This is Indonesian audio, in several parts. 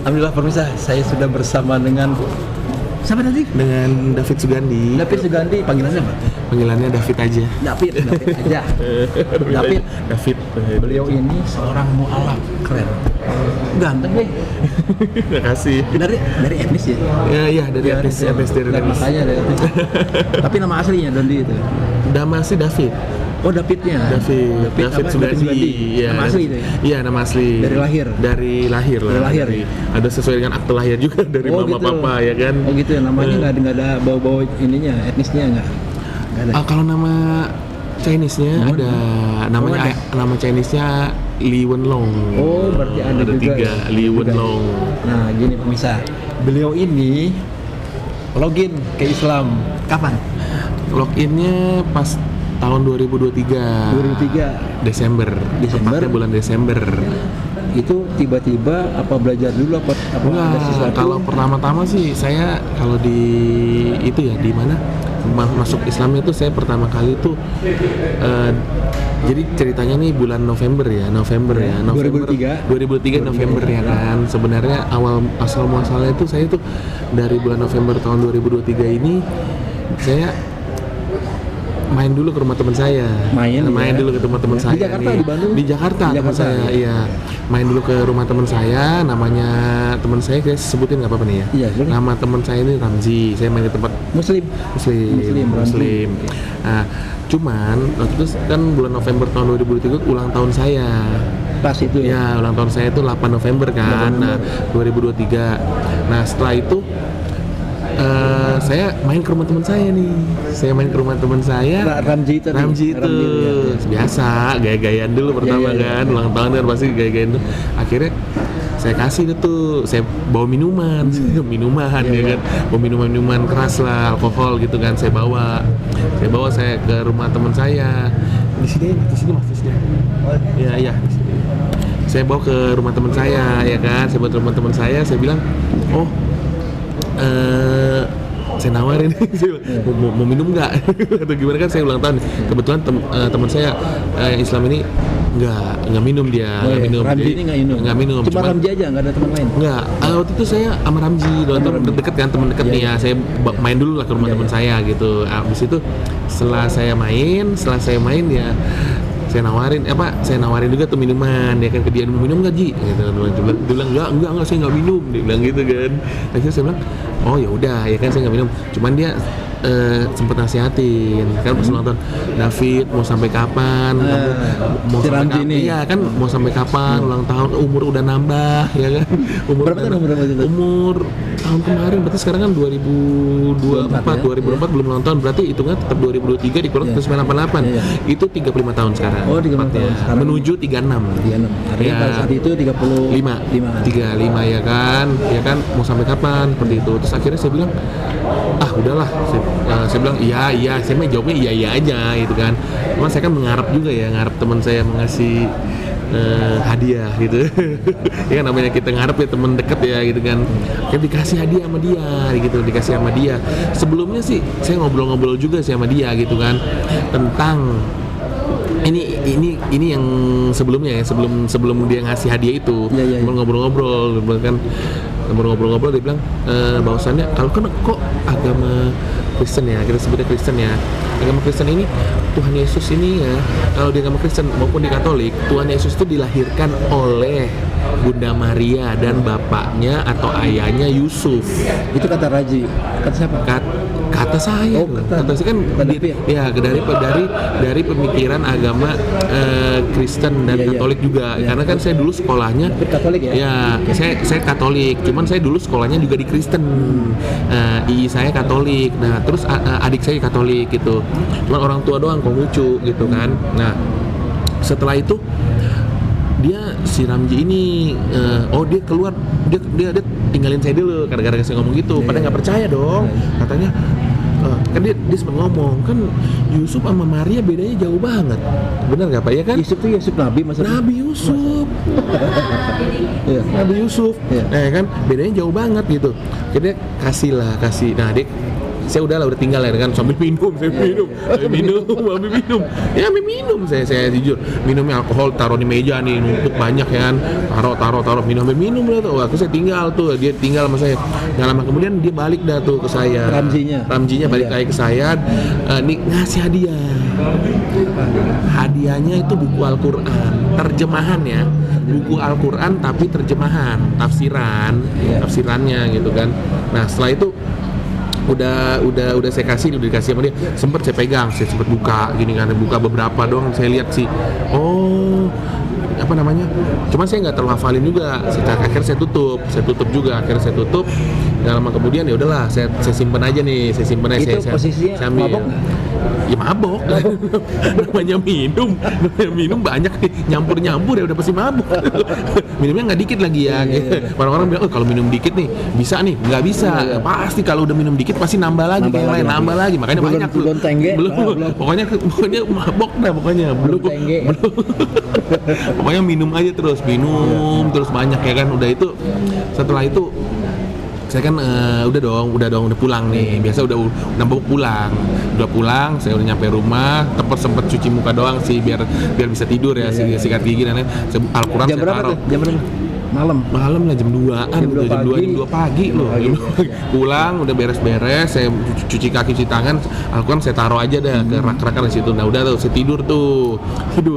Alhamdulillah pemirsa, saya sudah bersama dengan siapa tadi? Dengan David Sugandi. David Sugandi, panggilannya apa? Panggilannya David aja. David aja. David. Beliau ini seorang mu'alaf, keren. Ganteng deh. Terima kasih. Dari etnis ya? Iya dari etnis dari etnis. Makanya dari etnis. Tapi nama aslinya Dondi itu. Nama asli David. Oh, Davidnya. David Sugandi. Ya. Nama asli itu ya? Iya, nama asli. Dari lahir. Dari lahir lah. Dari lahir. Ada sesuai dengan akte lahir juga dari mama gitu. papa ya kan. Oh gitu ya, namanya nggak ada bau-bau ininya, etnisnya nggak ada. Kalau nama Chinese-nya ada. Nama Chinese-nya Li Wenlong. Oh, berarti ada juga 3 ya? Li Wenlong. Nah, gini pemirsa. Beliau ini login ke Islam kapan? Login-nya pas tahun 2023 Desember. Tepatnya bulan Desember. Itu tiba-tiba apa belajar dulu apa ada sesuatu? Kalau pertama-tama sih saya kalau di itu ya di mana masuk Islam itu saya pertama kali itu jadi ceritanya nih bulan November 2003 November ya kan. Sebenarnya asal muasalnya itu saya tuh dari bulan November tahun 2023 ini saya main dulu ke rumah teman saya. Main dulu ke rumah teman saya. Di Jakarta nih. Di Bandung? Di Jakarta teman saya. Iya. Main dulu ke rumah teman saya. Namanya teman saya sebutin nggak apa-apa nih ya. Iya, boleh. Nama teman saya ini Ramzi. Saya main di tempat Muslim. Nah, cuman waktu itu kan bulan November tahun 2003 ulang tahun saya. Pas itu ya. Ulang tahun saya itu 8 November kan. 8 November. Nah, 2023. Nah, setelah itu saya main ke rumah teman saya nih. Ramzi itu. Biasa, gaya-gayaan dulu pertama kan. Ulang tahun kan pasti gaya-gayaan tuh. Akhirnya saya kasih tuh, saya bawa minuman ya kan. Bawa minuman keras lah, alkohol gitu kan. Saya bawa saya ke rumah teman saya. Di sini Mas. Iya, di sini. Saya bawa ke rumah teman saya ya kan. Saya bilang, "Oh, saya nawarin mau minum nggak atau gimana kan, saya ulang tahun. Kebetulan teman saya Islam ini nggak minum dia. Ramzi ini nggak minum. Cuma Ramzi aja, nggak ada teman lain. Nggak. Waktu itu saya sama Ramzi, deket kan, teman dekat nih ya. Saya main dulu lah ke rumah teman saya gitu. Abis itu setelah saya main ya saya nawarin juga tuh minuman ya kan, ke dia, mau minum nggak Ji gitu. Dia bilang enggak saya nggak minum, dia bilang gitu kan. Akhirnya saya bilang oh ya udah ya kan, saya nggak minum. Cuman dia sempet nasihatin kan pas ulang tahun, David mau sampai kapan mau sampai kapan iya kan, mau sampai kapan ulang tahun, umur udah nambah ya kan. Umur tahun kemarin berarti sekarang kan 2024 belum ulang tahun, berarti hitungnya tetap 2023 dikurang ke 98 itu 35 tahun sekarang. Oh, 35 tahun sekarang. Menuju 36. Artinya pada saat itu 35 ya kan, mau sampai kapan seperti itu. Terus akhirnya saya bilang udahlah, saya bilang iya, saya mah jawabnya iya aja gitu kan. Cuma saya kan mengharap juga ya, teman saya mengasih hadiah gitu. Ya kan, namanya kita ngarep ya, teman dekat ya gitu kan. Kayak dikasih hadiah sama dia. Sebelumnya sih saya ngobrol-ngobrol juga sih sama dia gitu kan, tentang ini yang sebelumnya ya, sebelum dia ngasih hadiah itu. Ngobrol-ngobrol kan. Ngobrol-ngobrol dia bilang bahwasannya kalau kan kok agama Kristen ya, kita sebutnya Kristen ya, agama Kristen ini Tuhan Yesus ini ya, kalau di agama Kristen maupun di Katolik, Tuhan Yesus itu dilahirkan oleh Bunda Maria dan bapaknya atau ayahnya Yusuf. Itu kata Raji. Kata siapa? Kata saya. Kata saya kan dari pemikiran agama Kristen dan Katolik juga. Karena kan saya dulu sekolahnya Katolik ya. Ya, saya Katolik. Cuman saya dulu sekolahnya juga di Kristen. II saya Katolik. Nah, terus adik saya Katolik gitu. Cuman orang tua doang Konghucu gitu kan. Nah, setelah itu si Ramzi ini dia keluar, dia tinggalin saya dulu gara-gara saya ngomong gitu. Padahal nggak percaya dong, katanya kan dia sempat ngomong kan Yusuf sama Maria bedanya jauh banget, benar nggak Pak ya kan? Yusuf itu Yusuf Nabi, Nabi Yusuf. Nabi Yusuf, kan bedanya jauh banget gitu. Jadi kasih. Nah dia saya udah tinggal ya kan, sambil minum, saya minum, sambil minum, saya jujur, minumnya alkohol taruh di meja nih, numpuk banyak ya kan, taruh, minum lah tuh, waktu saya tinggal tuh, dia tinggal sama saya, nggak lama kemudian dia balik dah tuh ke saya, Ramjinya balik lagi ke saya, nih ngasih hadiahnya itu buku Al-Quran, terjemahan ya, buku Al-Quran tapi terjemahan, tafsirannya gitu kan. Nah setelah itu udah saya dikasih sama dia, sempet saya pegang, saya sempet buka gini kan, buka beberapa doang, saya lihat sih, oh apa namanya, cuman saya nggak terlalu hafalin juga, akhirnya saya tutup juga, nggak lama kemudian ya udahlah, saya simpen aja nih, saya posisinya saya ambil. mabok? Ya mabok. namanya minum banyak nih, nyampur ya udah pasti mabok. Minumnya nggak dikit lagi ya. Orang-orang bilang, oh kalau minum dikit nih bisa nih, nggak bisa. Pasti kalau udah minum dikit pasti nambah lagi, nambah lagi. Makanya banyak tuh. Belum. Pokoknya mabok dah pokoknya. Belum. Pokoknya minum aja terus, terus banyak ya kan. Udah itu, setelah itu saya kan udah pulang nih, biasa udah pulang, saya udah nyampe rumah, sempet cuci muka doang sih biar bisa tidur ya, sikat gigi dan lain. Al-Quran saya taruh. Jam berapa? Malam lah jam 2 pagi loh. Pulang udah beres-beres, saya cuci kaki, cuci tangan, Al-Quran saya taruh aja dah ke rak-rakan di situ. Nah udah tuh saya tidur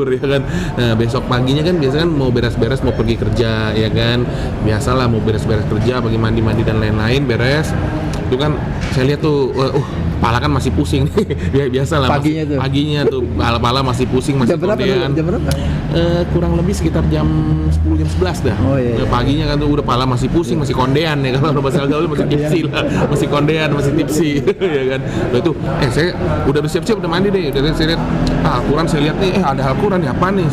ya kan. Nah, besok paginya kan biasanya kan mau beres-beres, mau pergi kerja ya kan, biasalah mau beres-beres kerja, bagi mandi dan lain-lain, beres itu kan saya lihat tuh kepala kan masih pusing ya, biasa lah paginya tuh kepala masih pusing, masih kondean. Jam berapa? Kurang lebih sekitar jam 10 jam 11 dah. Paginya kan tuh udah kepala masih pusing, masih kondean ya, kalau bahasa gaul masih tipsi lah, masih kondean, masih tipsi ya kan. Lalu itu saya udah bersiap-siap, udah mandi deh, udah saya lihat Al-Quran, saya lihat nih ada Al-Quran nih, apa nih,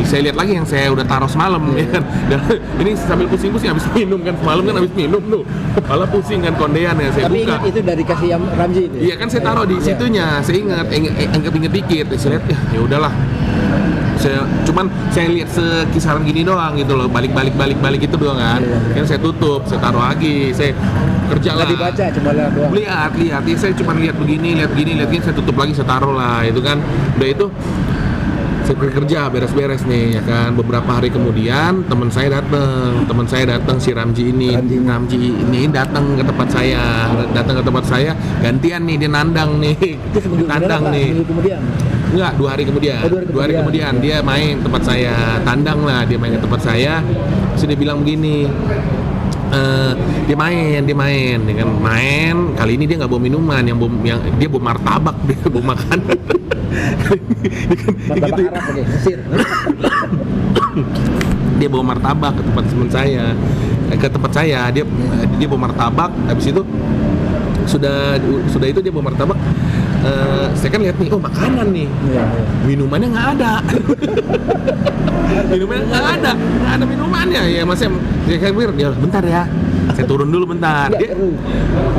saya lihat lagi yang saya udah taruh semalam ya kan. Dan ini sambil pusing-pusing habis minum kan, semalam kan habis minum tuh kepala pusing kan, kondean ya, saya tapi buka. Tapi itu dari kasih Ramji itu? Iya kan saya taruh di situnya, saya inget dikit, saya lihat ya udahlah. Saya lihat sekisaran gini doang gitu loh, balik itu doang kan. Kan saya tutup, saya taruh lagi, saya kerja lah. Nggak dibaca, cuma lihat doang. Lihat, ya, saya cuma lihat begini, saya tutup lagi, saya taruh lah, itu kan. Udah itu saya pergi kerja, beres-beres nih ya kan. Beberapa hari kemudian teman saya datang, si Ramji ini datang ke tempat saya, gantian nih, dia nandang nih. Itu seminggu kemudian? Enggak, 2 hari kemudian. 2 hari kemudian dia main tempat saya, tandang lah, dia main ke tempat saya. Terus dia bilang begini, dia main, ya kan, kali ini dia nggak bawa minuman, yang dia bawa martabak, dia bawa makanan. Martabak gitu. Arab, Mesir. Dia bawa martabak ke tempat teman saya, dia bawa martabak. Habis itu sudah itu dia bawa martabak. Saya kan lihat nih, oh makanan nih, minumannya nggak ada. Nggak ada minumannya ya, mas. Saya pikir dia bentar ya, saya turun dulu bentar.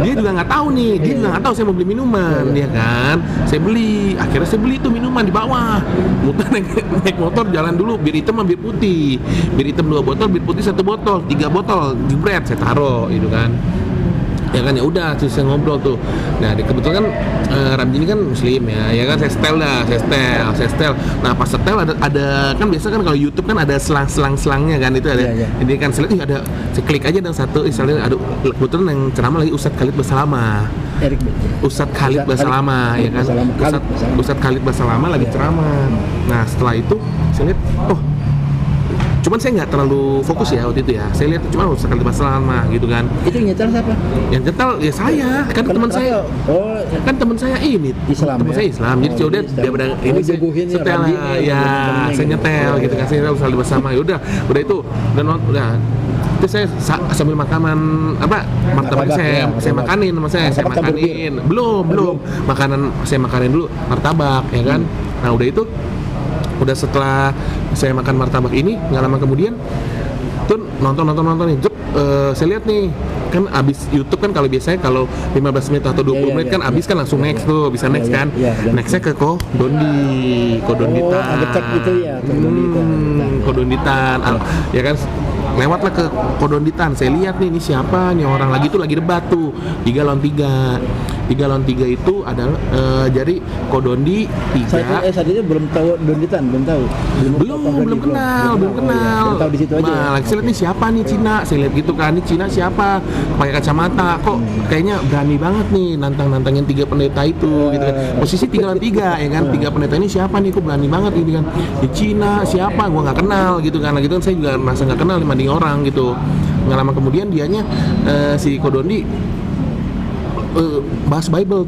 Dia juga nggak tahu nih, saya mau beli minuman, dia kan. Akhirnya saya beli tuh minuman di bawah. Muter naik motor, jalan dulu, bir hitam sama bir putih. Bir hitam 2 botol, bir putih 1 botol, 3 botol, jebret saya taruh, itu kan. Ya kan, ya udah, terus saya ngobrol tuh. Nah, kebetulan kan Ramji ini kan muslim ya kan, saya setel. Nah, pas setel ada kan biasa kan kalau YouTube kan ada selang-selangnya kan, itu ada. Ini kan ada, saya klik aja dan satu, misalnya ada kebetulan yang ceramah lagi Ustadz Khalid Basalamah. Ustadz Khalid Basalamah ya kan. Ustadz Khalid Basalamah lagi ceramah. Nah, setelah itu saya lihat, cuman saya nggak terlalu fokus ya waktu itu ya. Saya lihat cuma sekali masalah gitu kan. Itu yang nyetel siapa? Yang nyetel ya saya, kan teman saya. Kan teman saya ini. Islam. Teman saya Islam. Jadi udah daripada ini saya setel ya, saya nyetel gitu kan. Saya selalu bersama. Ya udah itu dan udah. Itu saya sambil makanan martabak saya makanin sama saya makanin. Belum. Makanan saya makanin dulu martabak ya kan. Nah, udah setelah saya makan martabak ini, nggak lama kemudian tuh nonton nih, saya lihat nih kan abis YouTube kan, kalau biasanya kalau 15 menit atau 20 menit kan abis kan langsung next tuh, bisa next kan. Nextnya ke Kodonditan. Ada cek gitu ya, Kodonditan ya kan. Lewatlah ke Kodonditan, saya lihat nih, ini siapa nih orang lagi debat tuh 3 lawan 3. 3 lawan 3 itu adalah jadi Kodondi 3. Saat itu belum tahu Donditan, belum tahu. Belum kenal. Baru tahu di situ aja. Nah, lagi saya lihat nih siapa nih Cina, saya lihat gitu kan, ini Cina siapa, pakai kacamata, kok kayaknya berani banget nih nantangin 3 pendeta itu, gitu kan. Posisi 3 lawan 3 ya kan, 3 pendeta ini siapa nih, kok berani banget ini kan, di Cina siapa, gua nggak kenal gitu kan, gitu kan saya juga merasa nggak kenal dibanding orang gitu. Nggak lama kemudian dianya si Kodondi bahas Bible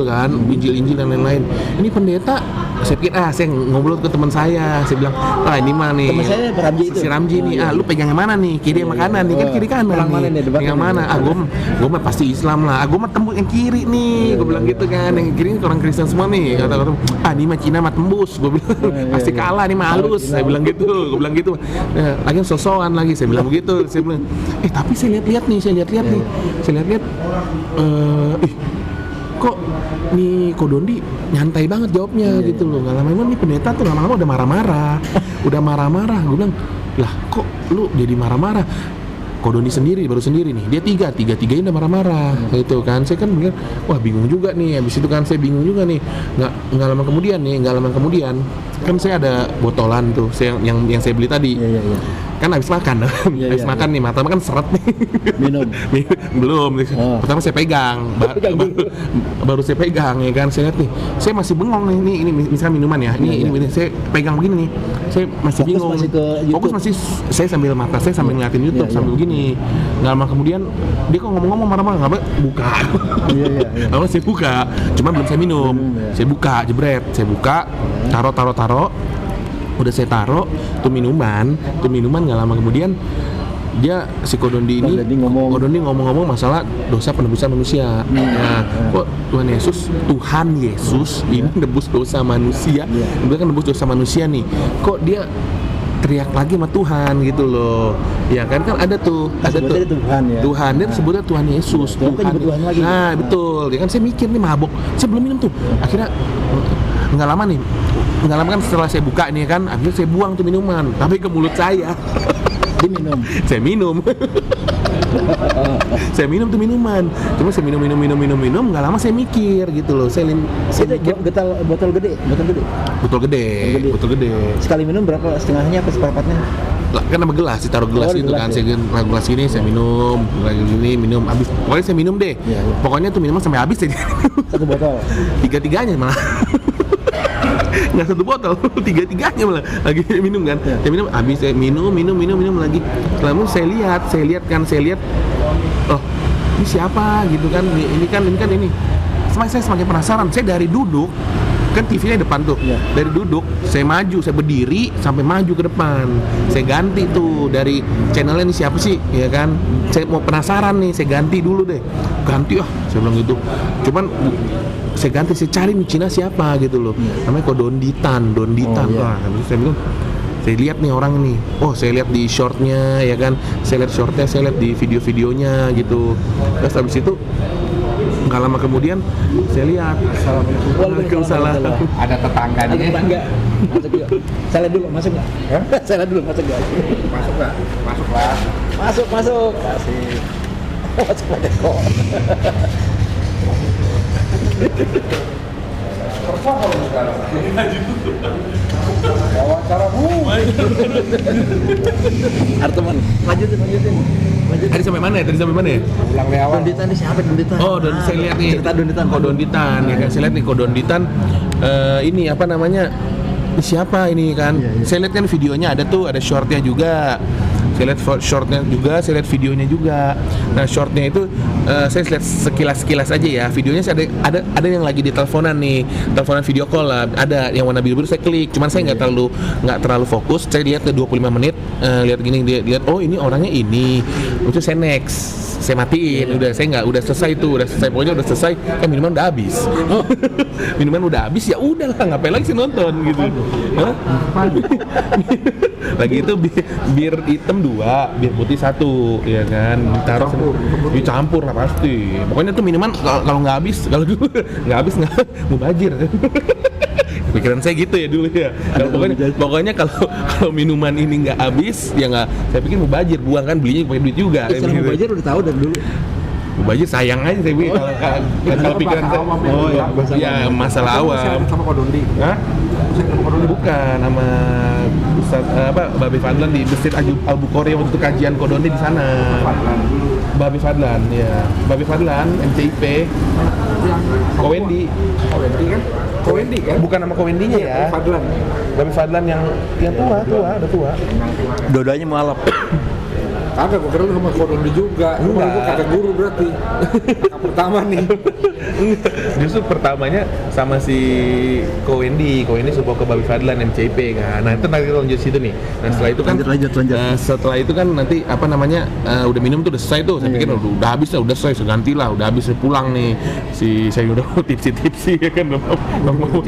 kan, Injil dan lain-lain. Ini pendeta, saya pikir saya ngobrol ke teman saya bilang, ini mah nih Teman saya Ramji itu. si Ramji nih, lu pegang yang mana nih, kiri sama kanan nih, kan kiri kanan Perang mana nih, nih, debat pegang mana mana? Gue mah pasti Islam lah, gue mah tembus yang kiri nih, gue bilang gitu kan, yang kiri ini orang Kristen semua nih, kata ini mah Cina mah tembus, gue bilang pasti kalah nih mah halus, saya bilang gitu, lagi sosokan lagi, saya bilang begitu, saya bilang, tapi saya lihat-lihat nih, kok nih Kodondi nyantai banget jawabnya gitu loh, nggak lama emang nih pendeta tuh lama-lama udah marah-marah, gue bilang lah kok lu jadi marah-marah. Kodondi baru sendiri nih, dia tiga-tiganya udah marah-marah gitu kan. Saya kan bilang wah bingung juga nih, habis itu kan saya bingung juga nih, nggak lama kemudian kan saya ada botolan tuh yang saya beli tadi. Kan habis makan nih, pertama kan seret nih Minum. belum pertama saya pegang baru saya pegang ya kan, saya lihat nih, saya masih bengong nih, ini misalnya minuman ya, ini saya pegang begini nih, saya masih Fokus bingung, masih ke fokus YouTube. masih saya sambil mata saya sambil ngeliatin YouTube sambil begini, nggak lama kemudian dia kok ngomong-ngomong marah-marah, nggak buka lalu saya buka, cuma belum saya minum, saya buka jebret, saya buka taruh udah saya taruh tuh minuman nggak lama kemudian dia si Kodondi ngomong masalah dosa penebusan manusia. Nah, kok Tuhan Yesus ini nebus dosa manusia, dia kan nebus dosa manusia nih, kok dia teriak lagi sama Tuhan gitu loh, ya kan ada tuh Tuhan dia sebutnya Tuhan Yesus, Tuhan lagi. Nah betul, ya kan saya mikir nih mabok, saya belum minum tuh, akhirnya nggak lama kan setelah saya buka nih kan, akhirnya saya buang tuh minuman, tapi ke mulut saya. Saya minum tuh minuman, cuma saya minum, nggak lama saya mikir gitu loh, saya mikir botol gede. Sekali minum berapa, setengahnya apa seperempatnya? Kan sama gelas, ditaruh gelas gitu kan, saya gelas ini saya minum, habis, pokoknya saya minum deh, pokoknya tuh minuman sampai habis jadi 1 botol. 3-3-nya malah. Nggak 1 botol, 3-3-nya malah lagi minum kan, saya minum habis, saya minum lagi, lalu saya lihat, oh ini siapa gitu kan, ini kan saya semakin penasaran, saya dari duduk kan TV-nya depan tuh, dari duduk saya berdiri sampai maju ke depan, saya ganti tuh dari channelnya ini siapa sih ya kan, saya mau penasaran nih, saya ganti dulu deh, saya bilang gitu, cuman saya cari nih Cina siapa gitu loh, namanya Donditan. Wah, saya bilang, saya lihat nih orang nih, saya lihat di shortnya ya kan, saya lihat di video-videonya gitu, terus habis itu nggak lama kemudian saya lihat, Waalaikumsalam, ada tetangganya. Masuk yuk. Saya dulu masuk nggak? Saya dulu masuk nggak? Masuk lah. Masuk. Kasih. Masuk aja kok. Perform sekarang. Wawancaramu. Arteman, lanjutin. Tadi sampai mana ya? Ulang dari awal. Donditan ini siapa Donditan? Saya lihat nih Cerita Donditan. Donditan ya kan, saya lihat nih Donditan, ini apa namanya? Ini siapa ini kan? Saya lihat kan videonya ada shortnya juga. Saya lihat shortnya juga, saya lihat videonya juga. Nah shortnya itu saya lihat sekilas aja ya. Videonya ada yang lagi di teleponan video call lah. Ada yang warna biru saya klik. Cuman saya nggak terlalu fokus. Saya lihat ke 25 menit, lihat gini, dia lihat ini orangnya ini. Terus saya next, saya matiin. Udah selesai pokoknya udah selesai. Minuman udah habis. Ya udahlah, ngapain lagi sih nonton gitu. Lagi itu bir hitam 2, bir putih 1, ya kan, dicampur lah pasti. Pokoknya tuh minuman kalau nggak habis, mubazir. Pikiran saya gitu ya dulu ya. Pokoknya kalau minuman ini nggak habis, ya nggak. Saya pikir mubazir, buang kan, belinya pakai duit juga. Istilah mubazir udah tahu dari dulu. Mubazir sayang aja saya bilang kalau pikiran saya. Oh ya, Ya masalah awam. Sama Kodondi. Hah? Bukan nama Ustaz Babe Fadlan di Masjid Al Bukhari waktu itu kajian Kodondi di sana. Babe Fadlan, ya. Babe Fadlan, MCIP. Kowendi. Kowendi kan? Kowendi kan? Bukan nama Kowendinya ya. Fadlan. Babe Fadlan yang tua, udah tua. Dua-duanya mualaf. Kagak, gue kira lu sama Kodondi juga. Lu malah gue kakak guru berarti. Kakak pertama nih. Justru pertamanya sama si Kowendi suka ke Babe Fadlan MCP kan. Nah itu nanti kita lanjut situ nih. Nah setelah itu kan Lanjut. setelah itu kan nanti apa namanya udah minum tuh udah selesai tuh. Saya pikir udah habis lah, udah selesai, gantilah, udah habis saya pulang nih. Saya udah tipsi ya kan, mau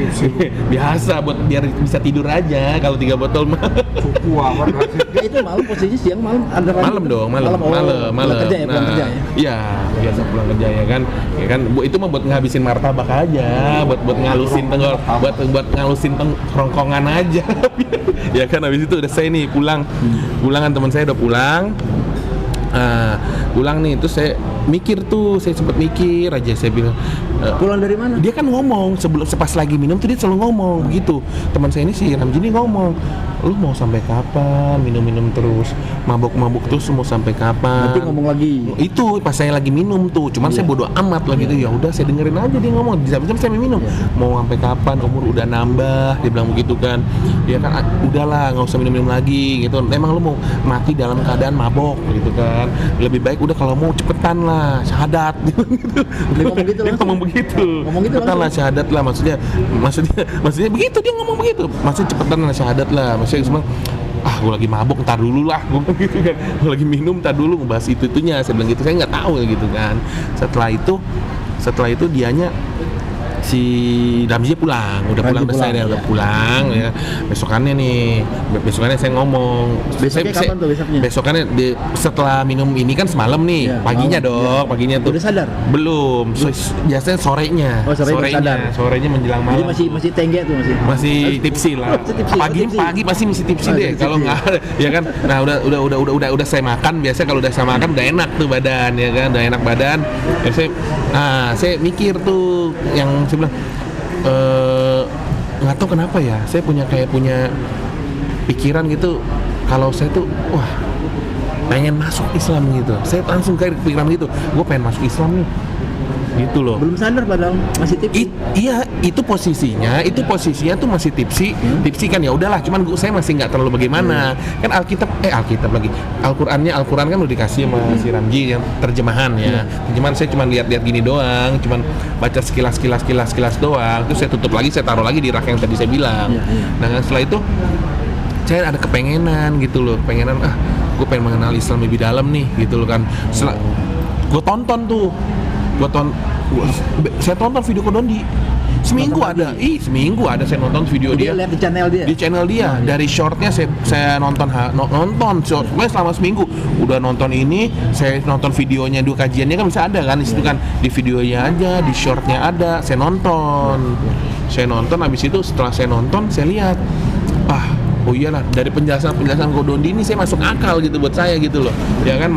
biasa buat biar bisa tidur aja kalau 3 botol mah. Cukup amat. Ya, itu malam posisinya siang malam ada Malam dong, malam. Pulang kerja ya, pulang kerja ya. Iya, biasa pulang kerja ya kan. Itu mah buat ngabisin martabak aja, buat ngalusin buat ngalusin rongkongan aja. Ya kan habis itu udah saya nih pulang kan teman saya udah pulang. Pulang nih terus saya sempat mikir aja, saya bilang Pulang dari mana? dia kan ngomong pas lagi minum tuh dia selalu ngomong begitu. Teman saya ini si Ramji ini ngomong, lu mau sampai kapan minum terus, mabuk terus mau sampai kapan? Nanti ngomong lagi. Itu pas saya lagi minum tuh, cuman saya bodo amat lah gitu. Ya udah saya dengerin aja dia ngomong. Di jam saya minum. Mau sampai kapan? Umur udah nambah, dia bilang begitu kan. Dia kan udahlah nggak usah minum lagi gitu. Emang lu mau mati dalam keadaan mabok gitu kan? Lebih baik udah kalau mau cepetan lah syahadat gitu. Dia ngomong gitu Dia langsung. ngomong begitu. Ngomong gitu Cepetan lah syahadat lah, maksudnya begitu dia ngomong begitu. Maksudnya cepetan lah syahadat lah. Maksudnya cuma gue lagi mabuk, ntar dulu lah, gue bilang gitu kan. Gue lagi minum, ntar dulu ngebahas itunya. Saya bilang gitu, saya nggak tahu gitu kan. Setelah itu dianya si Ramzi pulang, udah pulang ya. Besokannya saya ngomong. Besoknya kapan tuh besoknya? Besokannya setelah minum ini kan semalam nih, Ya, paginya malam. dong, paginya tuh. Udah sadar? Belum, biasanya sorenya. Oh, sorenya sadar. Sorenya menjelang Jadi malam. masih tengge tuh masih. Masih tipsi lah. Pagi pasti masih tipsi deh. Kalau nggak, ya kan. Nah udah saya makan. Biasa kalau udah saya makan udah enak tuh badan, ya kan. Udah enak badan. Ya, saya mikir tuh yang saya bilang nggak tahu kenapa ya. Saya punya pikiran gitu. Kalau saya tuh pengen masuk Islam gitu. Saya langsung kayak pikiran gitu. Gue pengen masuk Islam nih. Gitu loh. Belum sadar padahal masih tipsi. Iya, itu posisinya tuh masih tipsi kan ya udahlah, cuman saya masih nggak terlalu bagaimana. Kan Alkitab lagi. Al-Qur'an kan udah dikasih sama si Ramji yang terjemahan ya. Terjemahan saya cuma lihat-lihat gini doang, cuman baca sekilas doang. Terus saya tutup lagi, saya taruh lagi di rak yang tadi saya bilang. Nah, setelah itu saya ada kepengenan gitu loh, gue pengen mengenal Islam lebih dalam nih gitu loh kan. Setelah gue saya tonton video Kodondi seminggu ada saya nonton video dia Lihat di channel dia. Dari shortnya saya nonton short. Pokoknya selama seminggu udah nonton ini, saya nonton videonya, dua kajiannya kan bisa ada kan di situ kan, di videonya aja, di shortnya ada, saya nonton habis itu setelah saya nonton saya lihat oh iyalah, dari penjelasan Kodondi ini saya masuk akal gitu buat saya gitu loh. Ya kan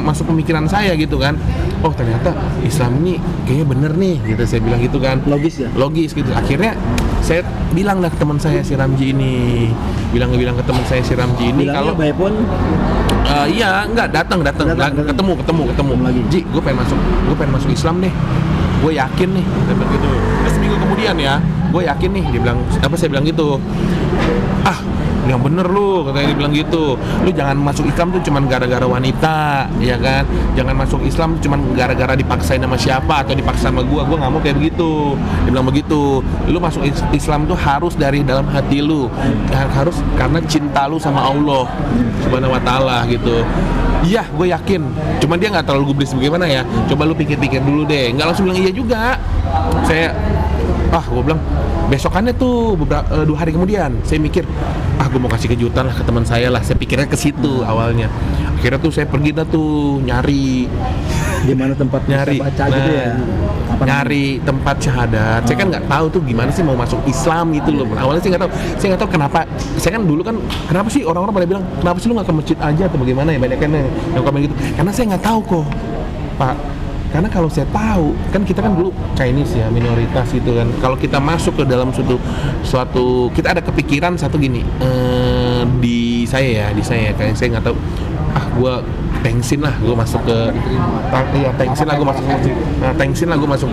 masuk pemikiran saya gitu kan. Oh ternyata Islam ini kayaknya bener nih gitu, saya bilang gitu kan. Logis gitu. Akhirnya saya bilang lah ke teman saya si Ramji ini. Bilang ke teman saya si Ramji ini kalau by phone. Iya, enggak datang. Ketemu lagi. Ji, gue pengen masuk Islam deh. Gue yakin nih, gitu. Terus seminggu kemudian ya, gue yakin nih, saya bilang gitu. Yang bener lu, katanya dia bilang gitu. Lu jangan masuk Islam tuh cuman gara-gara wanita, ya kan? Jangan masuk Islam cuman gara-gara dipaksain sama siapa atau dipaksa sama gua nggak mau kayak begitu. Dia bilang begitu. Lu masuk Islam tuh harus dari dalam hati lu, harus karena cinta lu sama Allah Subhanahu wa Ta'ala gitu. Iya, gue yakin. Cuman dia nggak terlalu gubris bagaimana ya. Coba lu pikir-pikir dulu deh. Nggak langsung bilang iya juga. Gue bilang besokannya tuh 2 hari kemudian saya mikir gue mau kasih kejutan lah ke teman saya lah. Saya pikirnya ke situ awalnya. Akhirnya tuh saya pergi nyari Di mana tempat baca gitu ya. Nyari tempat syahadat. Saya kan nggak tahu tuh gimana sih mau masuk Islam gitu loh. Awalnya saya nggak tahu kenapa. Saya kan dulu kan kenapa sih orang-orang pada bilang kenapa sih lu nggak ke masjid aja atau bagaimana ya, banyak kan yang komen gitu. Karena saya nggak tahu kok Pak Karena kalau saya tahu, kan kita kan dulu Chinese ya, minoritas gitu kan. Kalau kita masuk ke dalam suatu kita ada kepikiran satu gini, di saya kayak saya nggak tahu, gue tengsin lah gue masuk ke tengsin lah gue masuk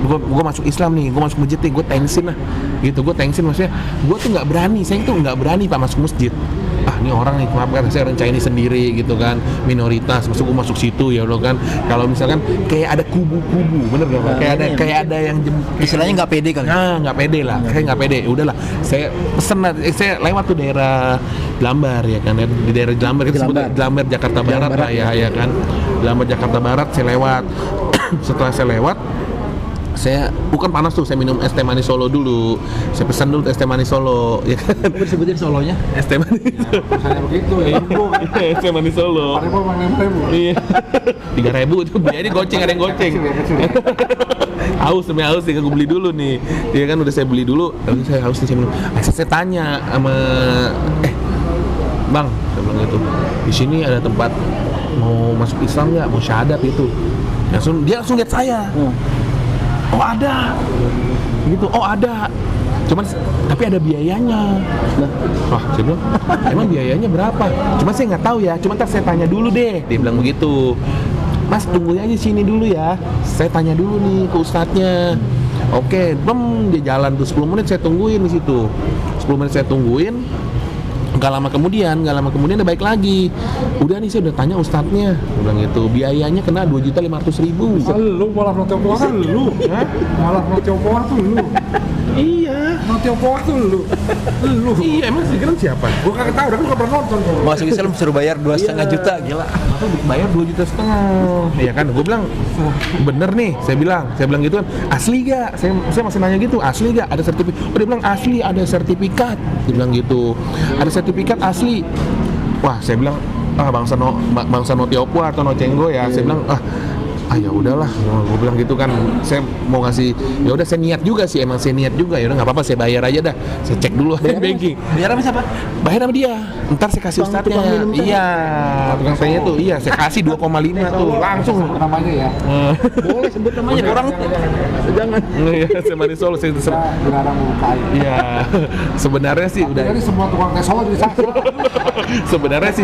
gue masuk Islam nih, gue masuk masjid nih, gue tengsin lah gitu. Gue tengsin maksudnya gue tuh nggak berani, saya tuh nggak berani Pak masuk masjid. Ini orang nih, maaf kan, saya orang Chinese sendiri gitu kan, minoritas, maksud gue masuk situ ya lo kan. Kalau misalkan kayak ada kubu-kubu, bener gak Pak? Kayak ada yang Istilahnya nggak pede kali. Nah, nggak pede lah, kayak nggak pede. Udahlah, saya pesen, saya lewat tuh daerah Jelambar ya kan, di daerah Jelambar kita sebut Jelambar Jakarta Barat lah ya kan. Jelambar Jakarta Barat saya lewat. Setelah saya lewat, saya bukan panas tuh, saya minum es teh manis Solo dulu. Saya pesan dulu es teh manis Solo, ya kan. Apa disebutin Solonya? Es teh manis. Misalnya begitu ya. Es teh manis Solo. 4.000. Iya. 3.000 itu biayanya goceng, ada yang goceng. Haus demi haus, tinggal gue beli dulu nih. Dia kan udah saya beli dulu, lalu saya haus nih, saya minum. Saya tanya sama Bang, saya bilang gitu. Di sini ada tempat mau masuk Islam nggak? Mau syahadat itu. Dia langsung lihat saya. Oh ada, gitu. Oh ada. Cuman tapi ada biayanya. Wah, saya bilang, emang biayanya berapa? Cuman saya nggak tahu ya. Cuman ntar saya tanya dulu deh. Dia bilang begitu. Mas tunggu aja sini dulu ya. Saya tanya dulu nih ke ustadznya. Oke, dia jalan tuh 10 menit saya tungguin di situ. 10 menit saya tungguin. Gak lama kemudian dia baik lagi. Udah nih saya udah tanya ustadznya, bilang gitu. Biayanya kena 2.500.000. Lu malah Notiopoa kan lu. Malah Notiopoa tuh lu. Iya. Notiopoa tuh lu. Iya, emang sih kan siapa? Gua kagak tahu, gua pernah nonton. Masuk Islam suruh bayar 2,5 juta, gila. Aku bayar 2,5 juta. Iya kan, gue bilang bener nih, saya bilang gitu kan, asli gak? Saya masih nanya gitu, asli gak? Ada sertifikat? Oh, dia bilang asli, ada sertifikat. Dia bilang gitu, ada sertifikat asli. Wah, saya bilang bangsa no Tionghoa atau no Cenggo ya. Saya bilang ya udahlah, gue bilang gitu kan, saya mau ngasih, ya udah saya niat juga sih, emang saya niat juga, ya udah nggak apa-apa, saya bayar aja dah, saya cek dulu banking. Bayar sama siapa? Bayar sama dia, ntar saya kasih ustadznya. Iya, tukang tehnya tuh, iya saya kasih 2,5 tuh, langsung. Namanya ya. Boleh sebut namanya, orang jangan. Iya, saya manis Solo, saya Dilarang mukai. Iya, sebenarnya sih udah. Jadi semua tukang teh Solo jadi saksi.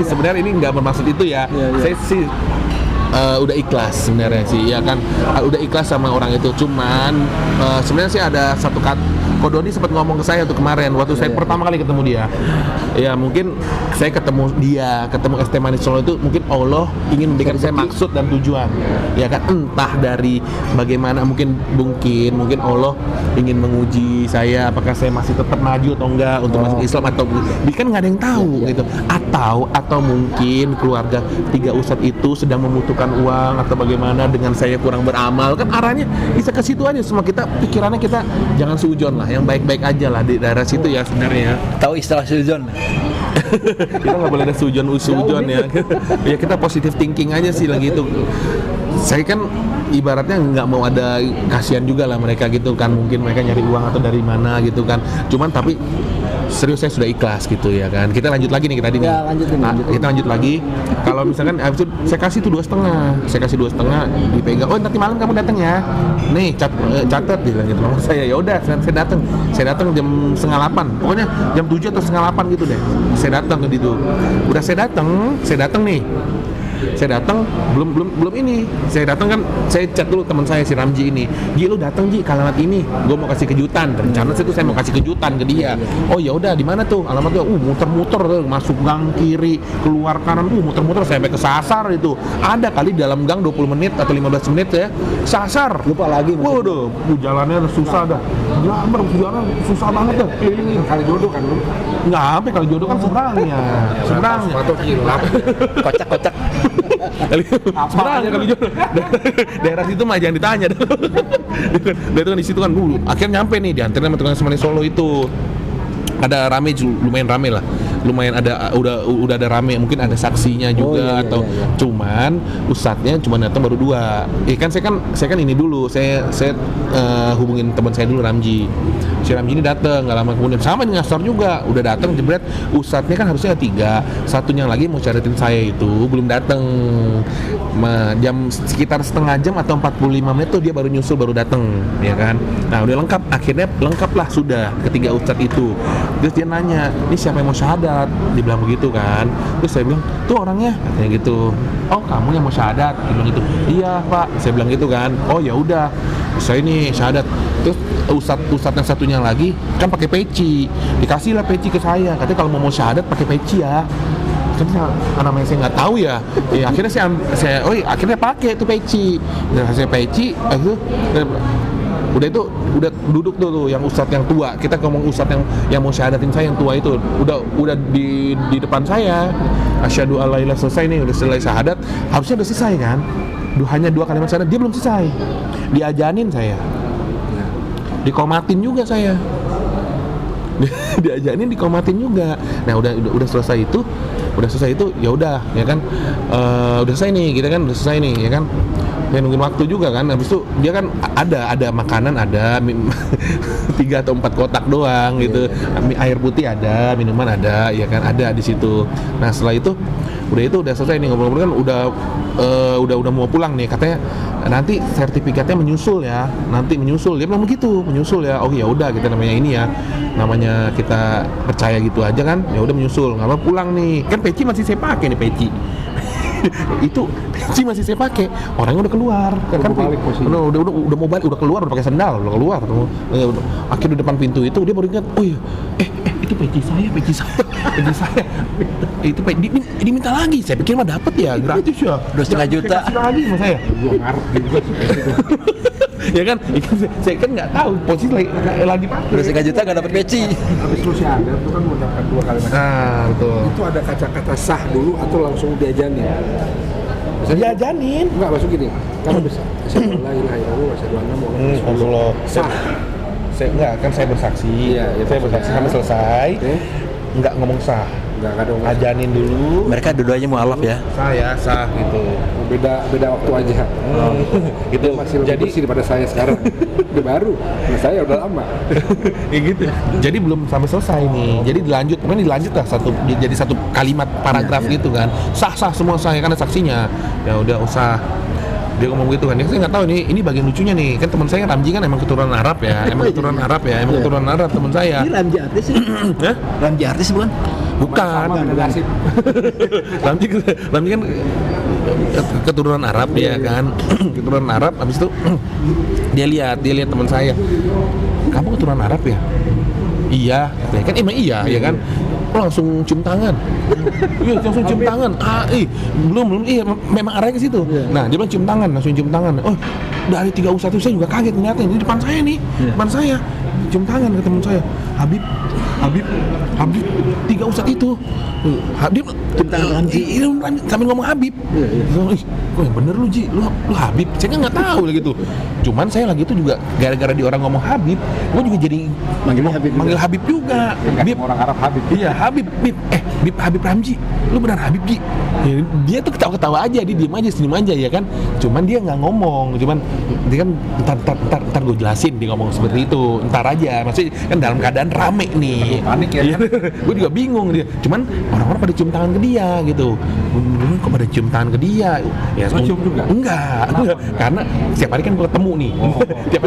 sebenarnya ini nggak bermaksud itu ya. Saya sih udah ikhlas sebenarnya sih, ya kan, udah ikhlas sama orang itu. Cuman sebenarnya sih ada satu Kodoni sempat ngomong ke saya tuh kemarin waktu saya pertama kali ketemu dia. Ya mungkin saya ketemu es teh manis Solo itu mungkin Allah ingin memberikan saya maksud dan tujuan. Ya kan, entah dari bagaimana, mungkin Allah ingin menguji saya apakah saya masih tetap maju atau enggak untuk masuk Islam, atau kan nggak ada yang tahu gitu. Atau mungkin keluarga 3 ustadz itu sedang membutuhkan uang atau bagaimana dengan saya kurang beramal, kan arahnya bisa ke situ aja. Semua kita pikirannya kita jangan suudzon lah, yang baik-baik aja lah di daerah situ ya sebenarnya. Tahu istilah suudzon? Kita nggak boleh ada suudzon ya. Ya kita positive thinking aja sih lagi itu. Saya kan ibaratnya nggak mau ada kasihan juga lah mereka gitu kan, mungkin mereka nyari uang atau dari mana gitu kan. Cuman tapi serius saya sudah ikhlas gitu ya kan. Kita lanjut lagi nih tadi nih. Ya, lanjutin. Kita lanjut lagi. Kalau misalkan habis itu saya kasih tuh 2,5. Saya kasih 2,5 dipegang. Oh, nanti malam kamu datang ya. Nih catat dia bilang gitu sama saya. Ya udah, saya datang. Saya datang jam 7:30. Pokoknya jam 7 atau 7:30 gitu deh. Saya datang ke situ. Udah saya datang nih. Saya datang belum ini. Saya datang kan, saya chat dulu teman saya si Ramji ini. Ji, lu datang Ji ke alamat ini. Gue mau kasih kejutan. Rencana saya mau kasih kejutan ke dia. Oh ya udah, di mana tuh alamatnya? Muter-muter masuk gang kiri, keluar kanan. Muter-muter sampai ke Sasar itu. Ada kali dalam gang 20 menit atau 15 menit ya. Sasar. Lupa lagi. Waduh, jalannya susah dah. Jalan susah banget dah. Keliling kali jodoh kan lu. Nggak sampai kali jodoh kan seberangnya. Atau hilap. Kocak-kocak. Sebenarnya kali jodoh. Daerah situ mah jangan ditanya. Dia itu kan di situ kan dulu. Akhirnya nyampe nih, diantarin sama tukang es manis Solo itu. Ada rame, lumayan rame lah. Lumayan ada udah ada rame, mungkin ada saksinya juga cuman ustadznya cuma datang baru 2. Saya kan ini dulu saya hubungin teman saya dulu, Ramji. Si Ramji ini datang nggak lama kemudian, sama dengan Astor juga udah datang, jebret. Ustadznya kan harusnya ada 3, satunya lagi mau syaratin saya itu belum datang. jam sekitar setengah jam atau 45 menit tuh dia baru nyusul, baru datang, ya kan. Nah udah lengkap, akhirnya lengkap lah sudah ketiga ustadz itu. Terus dia nanya, ini siapa yang mau syahadat? Dia bilang begitu kan. Terus saya bilang, tuh orangnya, katanya gitu. Oh kamu yang mau syahadat? Dia bilang gitu. Iya pak, saya bilang gitu kan. Oh ya udah, saya ini syahadat. Terus ustadz yang satunya lagi kan pakai peci, dikasih lah peci ke saya. Katanya kalau mau syahadat pakai peci ya. Namanya saya nggak tahu ya, akhirnya akhirnya pakai itu peci, dan saya peci, itu udah duduk tuh yang ustadz yang tua, kita ngomong ustadz yang mau syahadatin saya yang tua itu, udah di depan saya, asyhadu alla ilaha selesai nih, udah selesai syahadat, harusnya udah selesai kan, hanya 2 kalimat syahadat, dia belum selesai, diajanin saya, dikomatin juga saya. Diajarin dikomatin juga. Nah udah selesai itu ya udah ya kan, udah selesai nih kita kan, udah selesai nih ya kan, ya nungguin waktu juga kan. Habis itu dia kan ada makanan, ada 3 atau 4 kotak doang gitu, air putih ada, minuman ada, ya kan, ada di situ. Nah setelah itu udah selesai nih ngobrol-ngobrol kan, udah mau pulang nih, katanya nanti sertifikatnya menyusul ya, nanti menyusul, dia bilang begitu, menyusul ya. Oh ya udah, kita namanya ini ya, namanya kita percaya gitu aja kan, ya udah menyusul, nggak apa pulang nih, kan peci masih saya pakai nih peci. Itu peci masih saya pakai, orangnya udah keluar kan, udah mau balik, udah keluar, udah pakai sendal, udah keluar, akhirnya di depan pintu itu dia baru ingat, oh iya, itu peci saya itu diminta lagi, saya pikir mah dapat ya, gratis ya, 2,5 juta kasih lagi sama saya. Gua ngerti juga sih itu. Ya kan, saya kan nggak tahu posisi lagi pakai. 2,5 juta nggak dapat peci. Habis lu syahadat tuh kan mengucapkan 2 kalimat. Nah betul. Itu ada kata-kata sah dulu atau langsung diajanin? Diajanin. Enggak, masuk gini. Kan bisa. Asyhadu alla ilaha illallah wa asyhadu anna muhammadar rasulullah. Sah. Saya bersaksi. Iya, saya bersaksi sampai selesai. Nggak ngomong sah. Enggak ada ngomong. Ajanin dulu. Mereka dua-duanya mualaf ya. Saya sah gitu. Beda waktu aja. Gitu. Masih lebih Jadi bersih daripada saya sekarang. Udah baru. Saya udah lama. ya gitu. Jadi belum sampai selesai nih. Jadi dilanjut lah jadi satu kalimat paragraf gitu kan. Sah semua sah, ya kan ada saksinya. Ya udah usah. Dia ngomong gitu kan, ya saya nggak tahu ini bagian lucunya nih, kan teman saya Ramji kan emang keturunan Arab ya, keturunan Arab teman saya. Ini Ramji artis sih? Ramji artis bukan? Bukan. Ramji kan keturunan Arab ya kan, keturunan Arab. Habis itu dia lihat teman saya, kamu keturunan Arab ya? Iya, ya kan emang iya ya kan. Langsung cium tangan. Iya, langsung cium tangan. Belum, iya, memang arahnya ke situ. Nah, dia bilang cium tangan, langsung cium tangan. Oh, dari 3 ustadz itu saya juga kaget ternyata ini depan saya nih. Depan saya. Cium tangan ke teman saya. Habib 3 ustadz itu. Habib cium tangan Ramji. Sambil ngomong Habib. Kok yang bener lu Ji, lu Habib. Saya kan nggak tahu lah gitu. Cuman saya lagi itu juga gara-gara di orang ngomong Habib, gue juga jadi manggil Habib juga. Habib orang Arab Habib. Iya, Habib Ramji, lu benar Habib Ji. Ya, dia tuh ketawa-ketawa aja, dia diem aja, senyum aja ya kan. Cuman dia nggak ngomong, cuman dia kan ntar gue jelasin dia ngomong seperti itu, ntar aja. Maksudnya kan dalam keadaan rame nih. Panik ya. Gue juga bingung dia. Cuman orang-orang pada cium tangan ke dia gitu. Kok pada cium tangan ke dia? Ya, cium juga? Enggak. Karena setiap hari kan gue ketemu nih. Tiap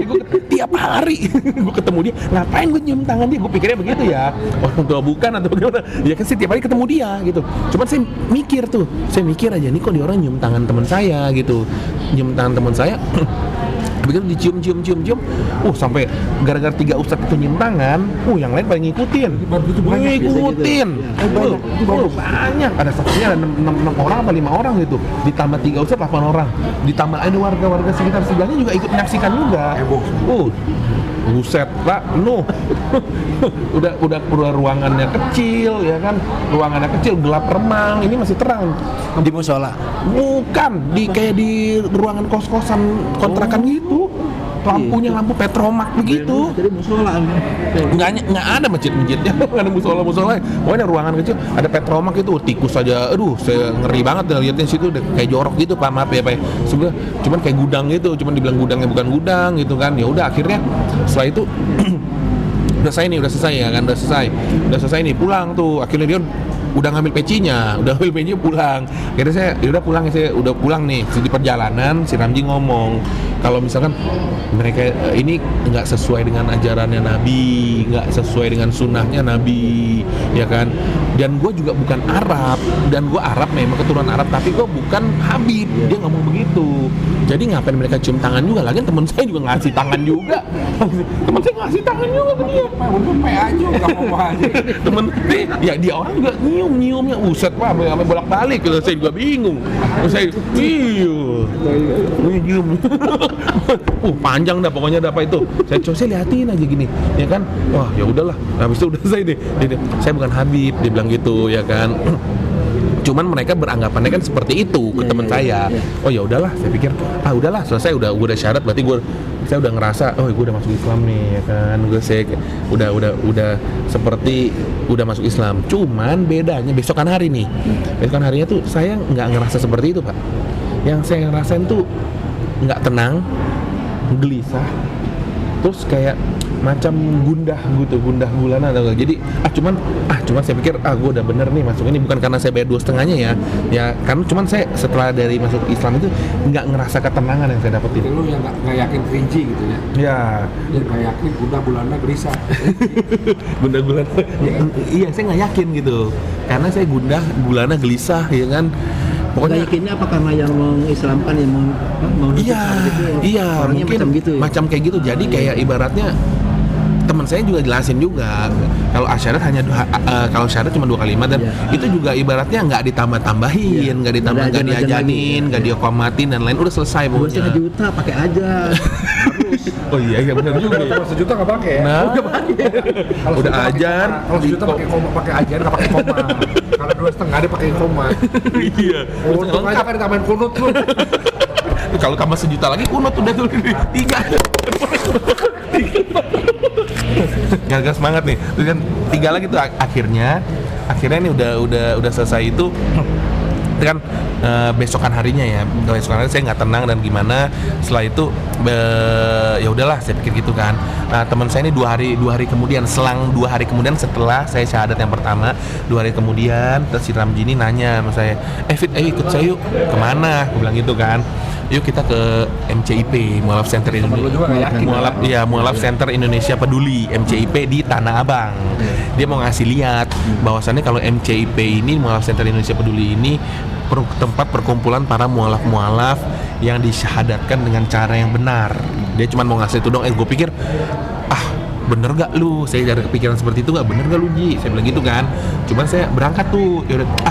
hari gue ketemu dia. Ngapain gue cium tangan dia? Gue pikirnya begitu ya. Orang tua bukan atau bagaimana? Ya kan setiap hari ketemu dia gitu. Cuman saya mikir aja nih, kok dia orang nyium tangan teman saya gitu. Nyium tangan teman saya. Begitu dicium, sampai gara-gara 3 ustadz itu nyium tangan, yang lain pada ngikutin. Banyak. Ada saksinya ada 6 orang apa 5 orang gitu. Ditambah 3 ustadz 8 orang. Ditambah ada warga-warga sekitar sebelahnya juga ikut menyaksikan juga. Buset lah, udah ruangannya kecil ya kan, gelap remang, ini masih terang. Di musola? Bukan, kayak di ruangan kos-kosan kontrakan gitu. Lampunya lampu petromak begitu. Jadi musola. Nggak ada masjid-masjidnya, nggak ada musola. Pokoknya ruangan kecil, ada petromak itu, tikus aja. Saya ngeri banget lihatnya situ, udah kayak jorok gitu, maaf ya Pak. Sebenarnya cuman kayak gudang gitu, cuman dibilang gudangnya bukan gudang gitu kan. Ya udah akhirnya setelah itu udah selesai nih, udah selesai nih, pulang tuh. Akhirnya dia udah ngambil pecinya pulang. Akhirnya saya udah pulang, saya udah pulang nih. Di perjalanan si Ramji ngomong kalau misalkan mereka ini nggak sesuai dengan ajarannya Nabi, nggak sesuai dengan sunnahnya Nabi, ya kan. Dan gue juga bukan Arab, dan gue Arab memang keturunan Arab, tapi gue bukan Habib. Dia ngomong begitu. Jadi ngapain mereka cium tangan juga? Lagian teman saya juga ngasih tangan juga. Teman saya ngasih tangan juga ke dia. Udah pe aja, nggak mau aja. Temen ya dia orang juga nyiumnya uset pak sampai bolak-balik gitu. Saya juga bingung. Saya nyium. Panjang dah pokoknya dah apa itu. Saya liatin aja gini, ya kan. Wah, ya udahlah. Habis itu udah saya bukan Habib, dia bilang gitu, ya kan. Cuman mereka beranggapannya kan seperti itu ke teman saya. Oh ya udahlah, saya pikir udahlah selesai, udah syarat, berarti saya udah ngerasa gue udah masuk Islam nih, ya kan. Saya udah seperti udah masuk Islam. Cuman bedanya besokan hari nih. Besokan harinya tuh saya nggak ngerasa seperti itu, Pak. Yang saya ngerasain tuh nggak tenang, gelisah, terus kayak macam gundah gulana atau enggak. Jadi cuman saya pikir gue udah bener nih masuk ini, bukan karena saya bayar 2,5-nya ya karena cuman saya setelah dari masuk Islam itu nggak ngerasa ketenangan yang saya dapetin. Lu yang nggak yakin kerinci gitu ya? Ya. Dia nggak yakin gundah gulana gelisah. Gundah gulana. Iya, saya nggak yakin gitu karena saya gundah gulana gelisah, ya kan. Pokoknya yakinnya apa karena yang mengislamkan yang mau iya mungkin macam gitu ya? Macam kayak gitu. Jadi kayak ibaratnya teman saya juga jelasin juga kalau syahadat kalau syahadat cuma 2 kalimat dan itu juga ibaratnya nggak ditambah-tambahin, nggak diajanin, nggak diokomatin dan lain, udah selesai pokoknya. 2,5 juta pakai aja. Oh iya benar juga. Kalau 1 juta nggak pakai ya? Nah, udah ajar. Kalau 1 juta pakai ajar, nggak pakai koma. Kalau 2,5 dia pakai koma. Iya. Untung aja kan tambahin kunut tuh. Kalau tambah 1 juta lagi kunut udah tuh 3. Gara-gara semangat nih. Terus kan 3 lagi tuh akhirnya ini udah selesai itu kan besokan harinya ya. Besokan hari saya nggak tenang dan gimana. Setelah itu ya udahlah saya pikir gitu kan. Nah, teman saya ini 2 hari kemudian, selang 2 hari kemudian setelah saya syahadat yang pertama, 2 hari kemudian terus si Ramji ini nanya sama saya, Fit, ikut saya yuk. Kemana? Aku bilang gitu kan. Yuk kita ke MCIP, Mualaf Center Indonesia. Mualaf Center Indonesia Peduli, MCIP di Tanah Abang. Dia mau ngasih lihat bahwasannya kalau MCIP ini, Mualaf Center Indonesia Peduli ini tempat perkumpulan para mualaf-mualaf yang disyahadatkan dengan cara yang benar. Dia cuma mau ngasih itu dong. Gue pikir bener gak lu? Saya ada kepikiran seperti itu gak? Bener gak lu Ji? Saya bilang gitu kan. Cuman saya berangkat tuh.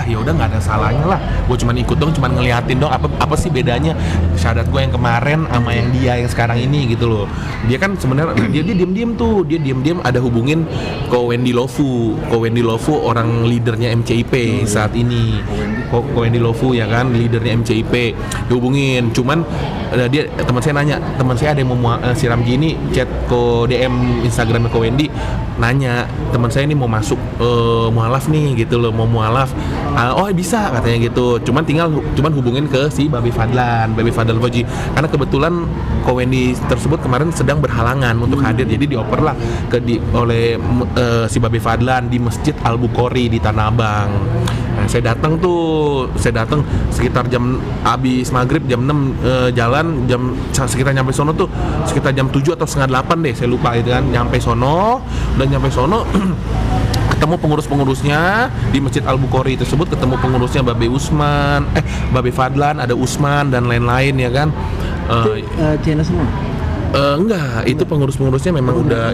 Ya udah nggak ada salahnya lah. Gue cuman ikut dong, cuman ngeliatin dong apa sih bedanya syahadat gue yang kemarin sama yang dia yang sekarang ini gitu loh. Dia kan sebenarnya dia diam-diam tuh. Dia diam-diam ada hubungin Ko Wendy Lofu orang leadernya MCIP saat ini. Ko Wendy Lofu ya kan, leadernya MCIP. Dihubungin. Cuman dia teman saya nanya, teman saya ada yang mau si Ramji ini chat ke DM Instagramnya Ko Wendy, nanya teman saya ini mau masuk mualaf nih gitu loh, mau mualaf. Oh bisa katanya gitu. Cuman hubungin ke si Babi Fadlan Fauji karena kebetulan Ko Wendy tersebut kemarin sedang berhalangan untuk hadir, jadi dioper lah oleh si Babi Fadlan di Masjid Al Bukhari di Tanah Abang. Nah, saya datang sekitar jam habis maghrib jam 6 jalan, sekitar nyampe sono tuh sekitar jam 7 atau setengah 8 deh, saya lupa itu kan. Nyampe sono ketemu pengurus-pengurusnya di Masjid Al Bukhari tersebut, ketemu pengurusnya Babe Fadlan, ada Usman dan lain-lain ya kan. Cina semua? Enggak, itu pengurus-pengurusnya memang udah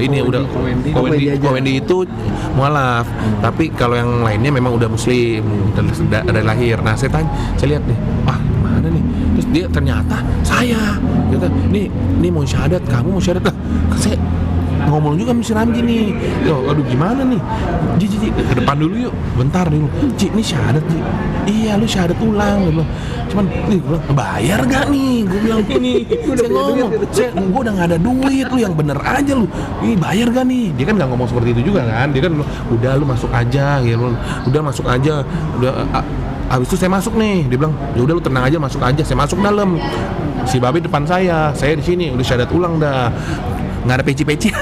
Ko Wendy itu mualaf, tapi kalau yang lainnya memang udah muslim dari lahir. Nah, saya lihat nih, mana nih? Terus dia ternyata saya, gitu. Nih mau syahadat, kamu mau syahadat lah. Saya ngomong juga sama si Ramji nih. Aduh gimana nih? Ji ke depan dulu yuk. Bentar dulu. Ji, ini syahadat Ji. Iya, lu syahadat ulang gitu. Cuman gue bilang, bayar gak nih? Gue bilang ini. Saya ngomong, gue udah gak ada duit, lu yang bener aja lu. Ini bayar gak nih? Dia kan gak ngomong seperti itu juga kan. Dia kan udah lu masuk aja gitu. Udah masuk aja. Habis itu saya masuk nih. Dia bilang, ya udah lu tenang aja, masuk aja. Saya masuk dalam. Si Babe depan saya di sini udah syahadat ulang dah. nggak ada peci-peci,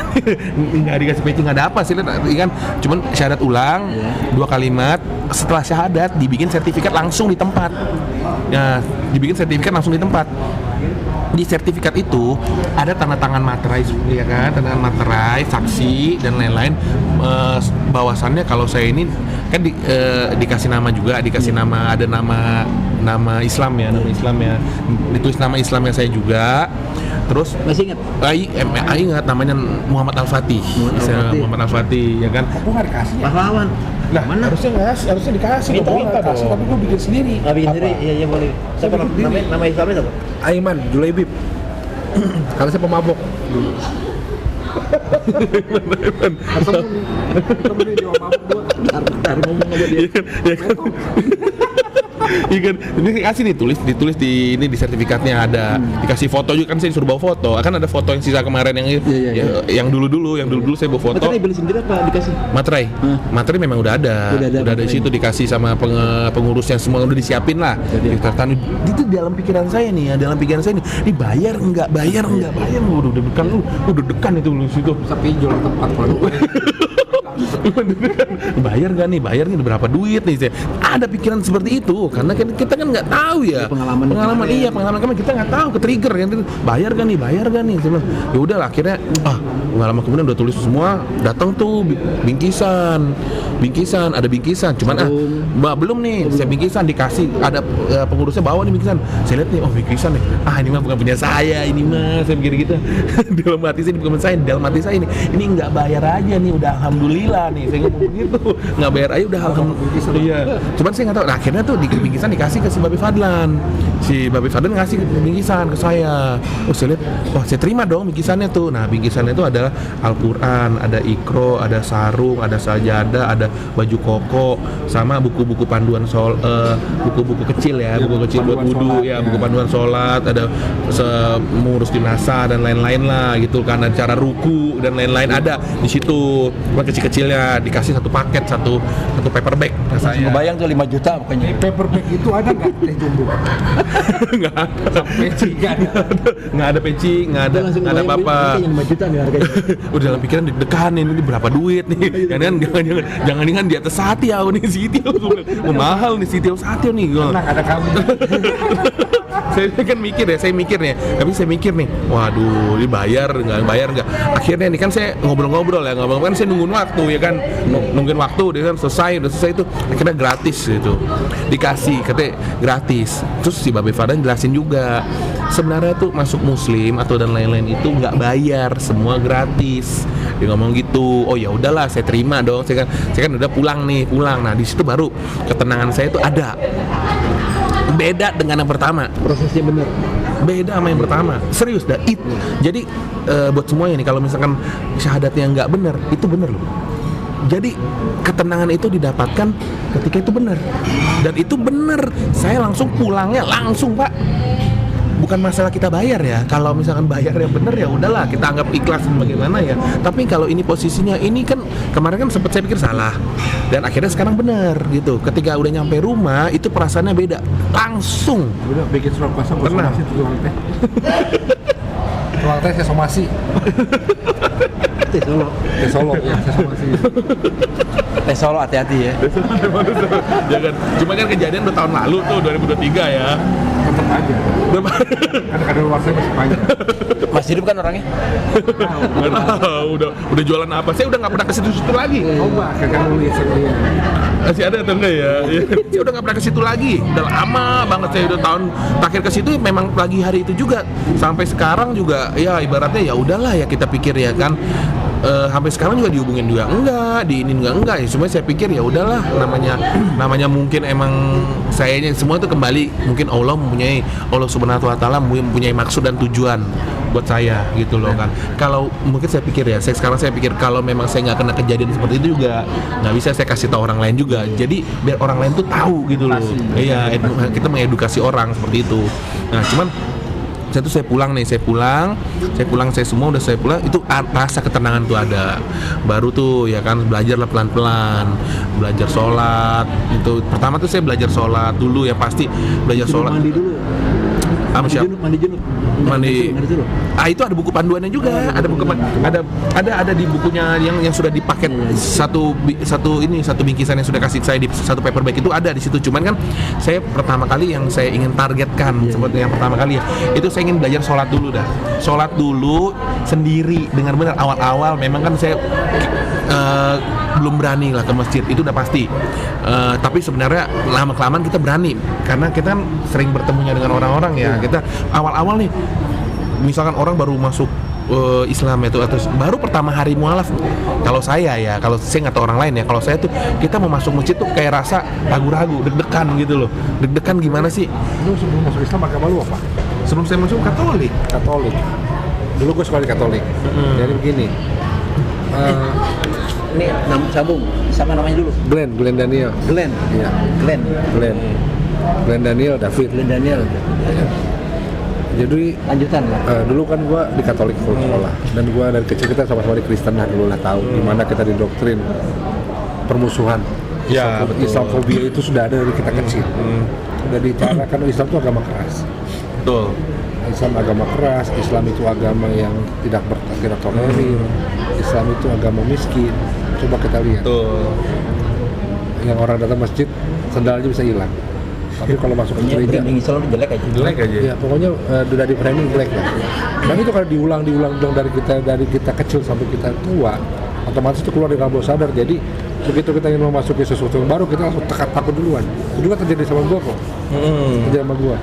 nggak dikasih peci, nggak ada apa sih kan, cuman syahadat ulang 2 kalimat. Setelah syahadat dibikin sertifikat langsung di tempat. Ya, dibikin sertifikat langsung di tempat. Di sertifikat itu ada tanda tangan materai, ya kan, tanda tangan materai, saksi dan lain-lain. Bahwasannya kalau saya ini kan dikasih nama juga, dikasih nama, ada nama Islam ya, ditulis nama Islamnya saya juga. Terus Masih ingat? Ingat namanya Muhammad Al-Fatih. Muhammad Al-Fatih, ya kan. Aku nggak dikasih ya? Pahlawan. Nah, harusnya dikasih. Minta dong. Tapi gue bikin sendiri. Bikin sendiri, iya boleh. Siapa nama Islamnya apa? Aiman Julaibib. Karena saya pemabok dulu. Temen dia mabok gue. Bentar ngomong sama dia. Ya kan. Iya kan, ini kasih nih ditulis di ini di sertifikatnya ada, dikasih foto juga kan, saya disuruh bawa foto. Akan ada foto yang sisa kemarin yang dulu saya bawa foto. Makanya beli sendiri apa dikasih? Materai, materai memang udah ada di situ, dikasih sama pengurusnya semua, udah disiapin lah. Itu dalam pikiran saya nih, ini bayar enggak, udah dekan itu lu situ. Tapi jual tempat kalau bayar nih berapa duit nih saya. Ada pikiran seperti itu karena kan kita kan nggak tahu ya, pengalaman kami kita nggak tahu, ke trigger kan, bayar gak nih saya bilang ya udah, akhirnya pengalaman kemudian udah tulis semua, datang tuh bingkisan, cuman belum nih, saya bingkisan dikasih, ada pengurusnya bawa nih bingkisan, saya lihat nih, bingkisan nih, ini mah bukan punya saya, ini mah saya pikir gitu. Dalam hati saya, bukan saya, dalam hati saya ini nggak bayar aja nih, udah alhamdulillah nih, saya ngomong begitu, nggak bayar aja udah alhamdulillah. Iya, cuman saya nggak tahu. Nah, akhirnya tuh bingkisan dikasih ke si Babi Fadlan ngasih bingkisan ke saya. Saya lihat, saya terima dong bingkisannya tuh. Nah, bingkisannya itu adalah Al-Quran, ada Iqra, ada sarung, ada sajadah, ada baju koko, sama buku-buku panduan buku-buku kecil ya, buku kecil buat wudu ya, buku panduan sholat, ada mengurus jenazah dan lain-lain lah gitu kan, ada cara ruku dan lain-lain ada di situ. Kecil-kecilnya dikasih satu paket, satu paperback. Saya bayang tuh 5 juta pokoknya. paperback itu ada nggak teh jumbo? Nggak ada. Peci Nggak ada peci, nggak ada apa-apa. Yang 5 juta nih harganya. Udah dalam pikiran deg-degan ini berapa duit nih. Jangan di atas Satya nih, Sitio. Mahal nih Sitio Satyo nih. Enak ada kamu. Saya kan mikir nih, waduh, ini bayar nggak? Akhirnya nih kan saya ngobrol kan, saya nungguin waktu ya kan, nungguin waktu, dia kan udah selesai itu, akhirnya gratis gitu, dikasih katanya gratis. Terus si Babe Fadlan jelasin juga, sebenarnya tuh masuk Muslim atau dan lain-lain itu nggak bayar, semua gratis. Dia ngomong gitu. Oh ya udahlah, saya terima dong. Saya kan udah pulang. Nah di situ baru ketenangan saya itu ada. Beda dengan yang pertama. Prosesnya bener. Beda sama yang pertama. Serius dah. Jadi buat semuanya nih, kalau misalkan syahadatnya nggak bener, itu bener loh. Jadi ketenangan itu didapatkan ketika itu bener. Dan itu bener. Saya langsung pulangnya langsung, Pak. Bukan masalah kita bayar ya. Kalau misalkan bayar yang bener ya udahlah, kita anggap ikhlas bagaimana ya. Tapi kalau ini posisinya, ini kan kemarin kan sempat saya pikir salah, dan akhirnya sekarang bener gitu. Ketika udah nyampe rumah itu perasaannya beda. Langsung. Udah bikin surat kuasa pernah. Tukang teh. Tukang teh saya somasi. Teh Solo Ya, saya somasi. Teh Solo hati-hati ya. Ya kan. Cuma kan kejadian 2 tahun lalu tuh, 2023 ya. Tetap aja. Kan luar saya masih panjang. Masih hidup kan orangnya? Nggak tahu, udah jualan apa? Saya udah nggak pernah ke situ lagi. Coba kakak nulis dia. Masih ada atau enggak ya? Saya udah nggak pernah ke situ lagi. Udah lama banget, saya udah tahun terakhir ke situ memang lagi hari itu juga. Sampai sekarang juga ya ibaratnya ya udahlah ya, kita pikir ya kan. Sampai sekarang juga dihubungin juga enggak, diinin juga enggak ya. Cuma saya pikir ya udahlah, namanya mungkin emang sayanya semua itu kembali, mungkin Allah Subhanahu wa taala mempunyai maksud dan tujuan buat saya gitu loh kan. Kalau mungkin saya pikir ya, sekarang saya pikir kalau memang saya nggak kena kejadian seperti itu juga nggak bisa saya kasih tahu orang lain juga. Jadi biar orang lain tuh tahu gitu loh. Iya, kita mengedukasi orang seperti itu. Nah, cuman saya pulang, saya semua udah saya pulang, itu rasa ketenangan tuh ada. Baru tuh ya kan, belajarlah pelan-pelan, belajar sholat. Itu pertama tuh saya belajar sholat dulu ya, pasti belajar sholat. Mandi dulu. Sama siapa? Mandi junub. Mandi. junub. Itu ada buku panduannya juga, ada buku ada di bukunya yang sudah dipaket satu bingkisan yang sudah kasih saya di satu paperback itu ada di situ. Cuman kan saya pertama kali yang saya ingin targetkan seperti yang pertama kali ya, itu saya ingin belajar sholat dulu dah. Sholat dulu sendiri dengan benar. Awal-awal memang kan saya belum berani lah ke masjid, itu udah pasti. Tapi sebenarnya lama-kelamaan kita berani karena kita kan sering bertemunya dengan orang-orang ya. Kita awal-awal nih, misalkan orang baru masuk Islam itu atau baru pertama hari mualaf, kalau saya nggak tahu orang lain ya, kalau saya tuh kita mau masuk masjid tuh kayak rasa ragu-ragu, deg-degan gitu loh. Deg-degan gimana sih? Lu sebelum masuk Islam agama lu apa? Sebelum saya masuk Katolik. Dulu gue sekolah di Katolik. Jadi begini. Ini sambung sama namanya dulu. Glenn Daniel. Glenn. Iya. Glenn Daniel David. Glenn Daniel. Jadi Lanjutan lah. dulu kan gue di Katolik sekolah, dan gue dari kecil kita sama-sama di Kristen lah, dulu lah tahu gimana kita didoktrin permusuhan. Ya, betul. Islamofobia itu sudah ada dari kita kecil. Sudah dicarakan Islam itu agama keras. Betul. Islam agama keras, Islam itu agama yang tidak tolerir, Islam itu agama miskin. Coba kita lihat. Betul. Yang orang datang masjid sendalnya bisa hilang. Tapi kalau masuk ke gereja, Branding Islam jelek aja. Jelek aja. ya pokoknya udah di framing black lah. Dan itu kalau diulang dari kita kecil sampai kita tua, otomatis itu keluar dari alam bawah sadar. Jadi begitu kita ingin memasuki sesuatu yang baru, kita langsung takut duluan. Itu juga terjadi sama gua kok. Terjadi sama gua.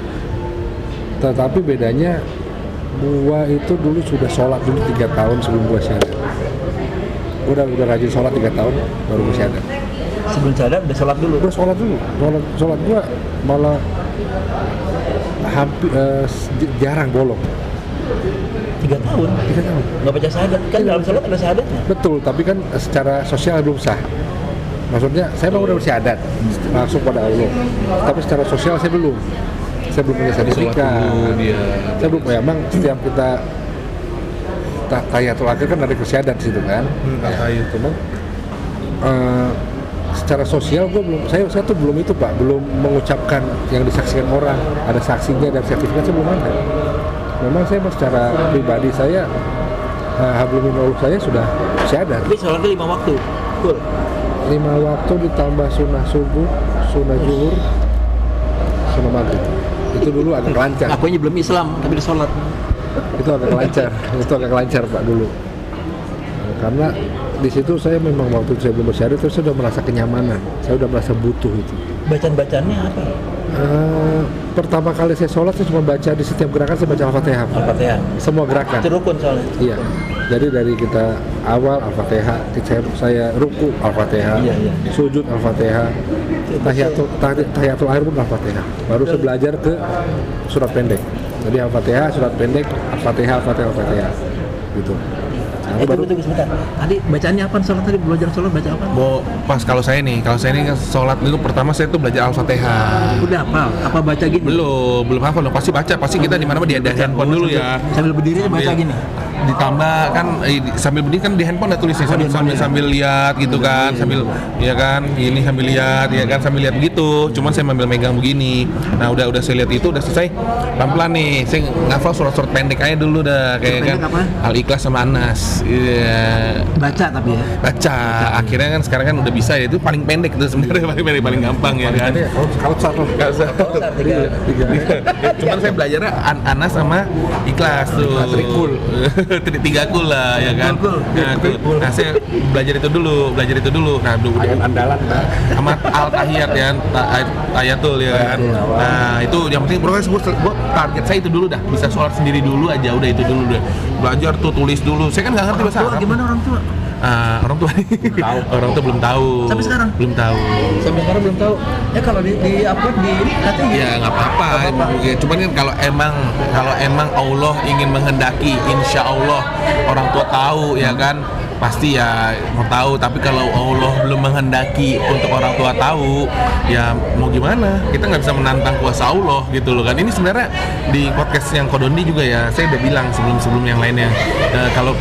Tetapi bedanya gua itu dulu sudah sholat dulu 3 tahun sebelum gua syahadat. Gua udah rajin sholat 3 tahun baru gua syahadat. Sebelum sadar udah sholat dulu. Gua sholat dulu. Sholat gua malah hampir jarang bolong. 3 tahun. 3 tahun. Nggak baca syahadat. Kan dalam sholat ada syahadatnya. Betul, tapi kan secara sosial belum sah. Maksudnya saya memang udah bersyahadat langsung pada Allah. Tapi secara sosial saya belum. Saya belum punya sertifikat. Saya belum, ya, emang setiap kita tahiyatul akhir kan ada kesyahadat situ kan. Cuma secara sosial saya tuh belum itu Pak, belum mengucapkan yang disaksikan orang, ada saksinya dan sertifikatnya belum ada. Memang saya secara pribadi saya hablum minallah saya sudah syahadat. Tapi sholatnya 5 waktu. Betul. 5 waktu ditambah sunnah subuh, sunnah zuhur, sunnah maghrib. Itu dulu agak lancar. Akunya belum Islam, tapi di sholat. Itu agak lancar Pak dulu. Karena di situ saya memang waktu saya belum bersyahadat saya sudah merasa kenyamanan, saya sudah merasa butuh itu. Bacaan-bacaannya apa? Pertama kali saya sholat saya cuma baca di setiap gerakan saya baca Al-Fatihah. Al-Fatihah. Semua gerakan. Itu rukun soalnya. Iya. Jadi dari kita awal Al-Fatihah, saya ruku Al-Fatihah, sujud Al-Fatihah, tahiyatul akhir pun Al-Fatihah. Baru saya belajar ke surat pendek. Jadi Al-Fatihah, surat pendek, Al-Fatihah, Al-Fatihah. Gitu. Tunggu sebentar. Tadi bacaannya apa? Sholat tadi belajar sholat baca apa? Pas kalau saya nih sholat dulu pertama saya tuh belajar Al-Fatihah. Udah hafal? Apa baca gini? Belum hafal dong. Pasti baca. Pasti kita di mana-mana di handphone dulu ya. Sambil berdiri baca gini. Ditambah kan sambil berdiri kan di handphone ada tulisnya sambil lihat gitu kan, sambil ya kan ini sambil lihat ya kan sambil lihat begitu. Cuman saya sambil megang begini. Nah udah saya lihat itu udah selesai pelan-pelan nih. Saya ngafal surat-surat pendek aja dulu dah kayak kan Al-Ikhlas sama An-Nas. Iya. Baca tapi ya. Baca. Akhirnya kan sekarang kan udah bisa ya, itu paling pendek itu sebenarnya paling gampang ya kan. Kautsar. Cuman saya belajarnya Anas sama Ikhlas tuh. Trikul. 3 kul lah ya kan. Nah, saya belajar itu dulu. Nah, ayat andalan sama Al-Tahiyat ya, Tahiyatul ya kan. Nah, itu yang penting proses gue target saya itu dulu dah, bisa sholat sendiri dulu aja, udah itu dulu deh. Belajar tuh, tulis dulu. Saya kan nggak ngerti bahasa Arab. Gimana orang tua? Orang tua belum tahu. Sampai sekarang belum tahu. Sampai sekarang belum tahu. Ya kalau di upload di katanya. Ya nggak apa-apa. Cuman kan kalau emang Allah ingin menghendaki, insya Allah orang tua tahu ya kan. pasti ya mau tahu, tapi kalau Allah belum menghendaki untuk orang tua tahu, ya mau gimana? Kita nggak bisa menantang kuasa Allah gitu loh kan. Ini sebenarnya di podcast yang Kodondi juga ya, saya udah bilang sebelum yang lainnya, kalau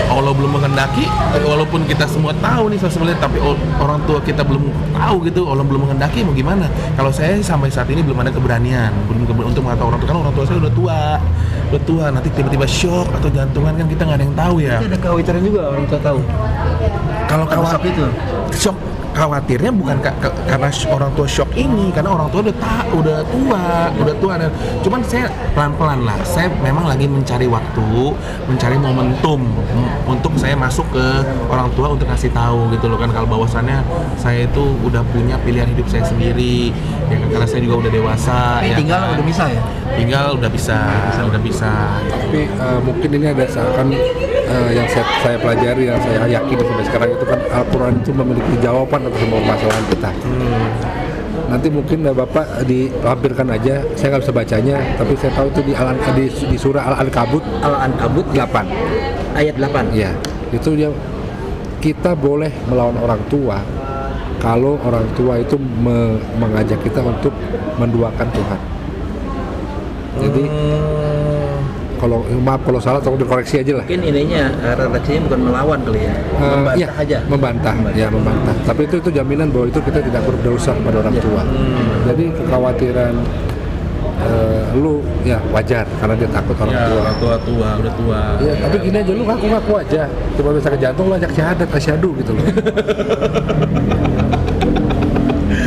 Allah belum menghendaki, walaupun kita semua tahu nih sebenarnya, tapi orang tua kita belum tahu gitu, Allah belum menghendaki mau gimana? Kalau saya sampai saat ini belum ada keberanian, untuk mengatakan orang tua, kan orang tua saya udah tua, nanti tiba-tiba shock atau jantungan kan kita nggak ada yang tahu ya. Itu ada kekhawatiran juga orang tua tahu. Kalau Shock itu. shock, khawatirnya bukan karena orang tua shock ini, karena orang tua udah tua dan cuman saya pelan-pelan lah, saya memang lagi mencari waktu, mencari momentum untuk saya masuk ke orang tua untuk kasih tahu gitu loh kan, kalau bahwasannya saya itu udah punya pilihan hidup saya sendiri ya kan, karena saya juga udah dewasa ya Tinggal kan? udah bisa ya. Tinggal udah bisa. Tapi mungkin ini ada seakan yang saya pelajari, yang saya yakini sampai sekarang itu kan Al-Quran itu memiliki jawaban atas semua permasalahan kita. Nanti mungkin Bapak dilampirkan aja, saya nggak bisa bacanya, tapi saya tahu itu di surah Al-Ankabut Al-Ankabut 8 ayat 8. ya, itu dia, kita boleh melawan orang tua kalau orang tua itu mengajak kita untuk menduakan Tuhan. Jadi kalau maaf kalau salah tolong dikoreksi aja lah. Mungkin ininya redaksinya bukan melawan kali ya. Membantah Iya, aja. membantah. Tapi itu jaminan bahwa itu kita tidak berdosa kepada orang tua. Jadi kekhawatiran lu ya wajar karena dia takut orang tua. Udah tua. Ya, tapi gini aja, lu ngaku aja. Coba bisa ke jantung, lu ajak syahadat, asyhadu gitu loh.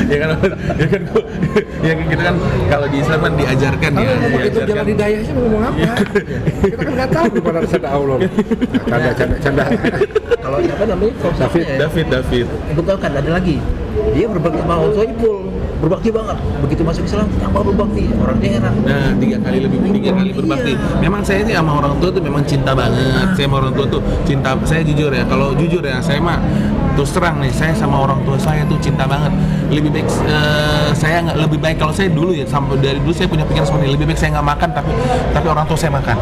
ya kan kita kan kalau di Islam kan diajarkan ya. Begitu jalan hidayahnya mau ngomong apa? Kita kan nggak tahu di mana ada Allah. Canda. Kalau siapa namanya? David. Bukan kan ada lagi. Dia berbakti sama orang tuanya full, berbakti banget. Begitu masuk Islam tambah berbakti, orangnya heran. Nah, 3 kali berbakti. Memang saya sih sama orang tua tuh memang cinta banget. Saya sama orang tua tuh cinta. Saya jujur ya, kalau jujur ya, saya mah terus terang nih, saya sama orang tua saya tuh cinta banget. Lebih baik saya nggak, lebih baik kalau saya dulu ya, sampai dari dulu saya punya pikiran seperti ini, lebih baik saya nggak makan tapi orang tua saya makan.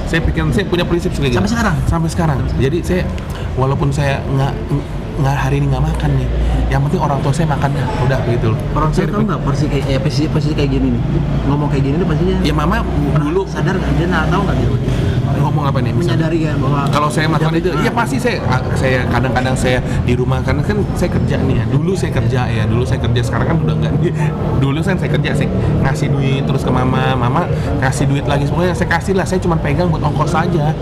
Saya punya prinsip seperti itu. Sampai sekarang. Jadi saya walaupun saya nggak hari ini nggak makan nih, yang penting orang tua saya makannya udah gitu loh. Orang saya tahu nggak posisi kayak gini nih, ngomong kayak gini nih pastinya. Ya mama dulu sadar nggak, dia nggak tahu nggak dia ngomong apa nih misalnya? Menyadari kan bahwa kalau saya makan itu, ya pasti saya kadang-kadang saya di rumah, karena kan saya kerja nih ya. Dulu saya kerja, sekarang kan udah enggak nih. Dulu saya kerja, saya ngasih duit terus ke mama kasih duit lagi, semuanya saya kasih lah. Saya cuma pegang buat ongkos saja.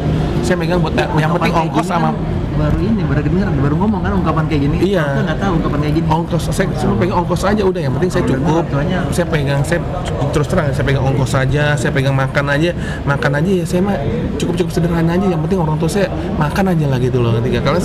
Saya pegang buat yang penting ongkos sama baru dengar, baru ngomong kan ungkapan kayak gini. Iya. Kita nggak tahu ungkapan kayak gini. Ongkos, saya cuma pegang ongkos aja udah, yang penting saya cukup. Saya terus terang, saya pegang ongkos saja, saya pegang makan aja ya, saya mah cukup sederhana aja, yang penting orang tua saya makan aja lah gitu loh. Ketika kalau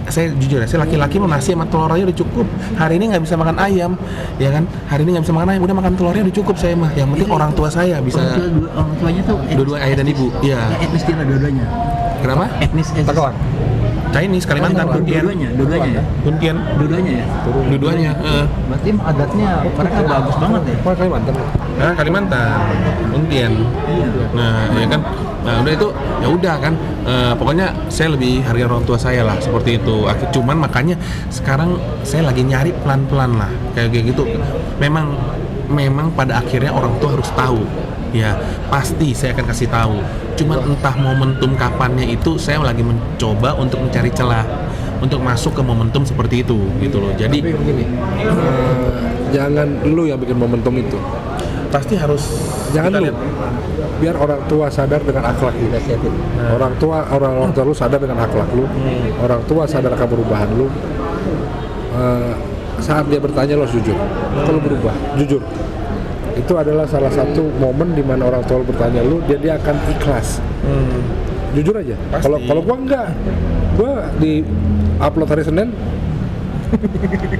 saya jujur ya, saya laki-laki mau nasi sama telur aja udah cukup. Hari ini nggak bisa makan ayam, ya kan? Hari ini nggak bisa makan ayam, udah makan telurnya udah cukup saya mah. Yang penting orang tua saya bisa. Orang tuanya tuh Dua-dua ayah dan ibu, iya. Etnis Cina dua-duanya. Kenapa? Etnis Takelak. Chinese, Kalimantan, Puntian. Dua-duanya ya. Puntian. Dua-duanya. Berarti adatnya mereka bagus banget ya. Kalimantan. Nah, Kalimantan, Puntian. Nah, ya kan. Nah, udah itu, ya udah kan. Pokoknya saya lebih hargai orang tua saya lah, seperti itu. Cuman makanya sekarang saya lagi nyari pelan-pelan lah, kayak gitu. Memang pada akhirnya orang tua harus tahu. Ya, pasti saya akan kasih tahu. Cuman entah momentum kapannya itu, saya lagi mencoba untuk mencari celah untuk masuk ke momentum seperti itu, gitu loh. Jadi tapi begini, jangan lu yang bikin momentum itu. Pasti harus Jangan lu. Biar orang tua sadar dengan akhlak lu. Orang tua lu sadar dengan akhlak lu. Orang tua sadar akan perubahan lu. Saat dia bertanya lo jujur. Kalau berubah, jujur. Itu adalah salah satu momen di mana orang tua lu bertanya lu, dia akan ikhlas. Jujur aja. Kalau gua enggak, gua di upload hari Senin,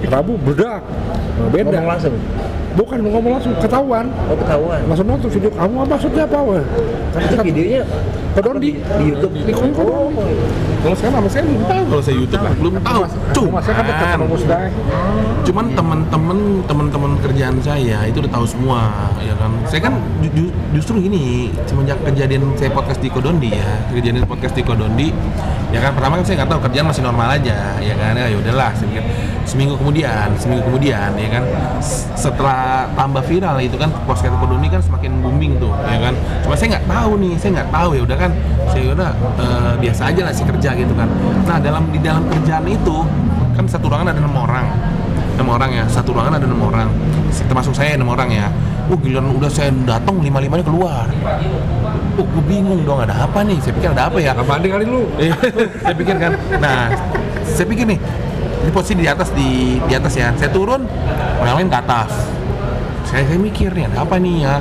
Rabu bedak. Beda. Ngomong langsung. Bukan ngomong langsung, ketahuan. Oh, ketahuan. Langsung nonton video kamu, maksudnya apa? Weh? Karena itu videonya Kodondi di YouTube. di Kodondi. Kalau saya nama saya belum tahu. Kalau saya YouTube belum tahu. Cuma saya kan dekat sama Musdai. Cuman teman-teman kerjaan saya itu udah tahu semua, ya kan. Saya kan justru gini, semenjak kejadian saya podcast di Kodondi ya, kejadian podcast di Kodondi, ya kan. Pertama kan saya nggak tahu, kerjaan masih normal aja, ya kan. Ya udahlah, saya pikir seminggu kemudian, ya kan. Setelah tambah viral itu kan podcast Kodondi kan semakin booming tuh, ya kan. Cuma saya nggak tahu ya udah kan. Saya udah biasa aja lah sih kerja gitu kan. Nah di dalam kerjaan itu kan satu ruangan ada 6 orang ya, satu ruangan ada 6 orang, termasuk saya 6 orang ya. Giliran udah saya datang 5-5-nya keluar. Gue bingung dong, ada apa nih? Saya pikir ada apa ya? Apa kali lu? Saya pikir kan. Nah, saya pikir nih, ini posisi di atas ya. Saya turun, orang lain ke atas. Saya mikir nih, ada apa nih ya?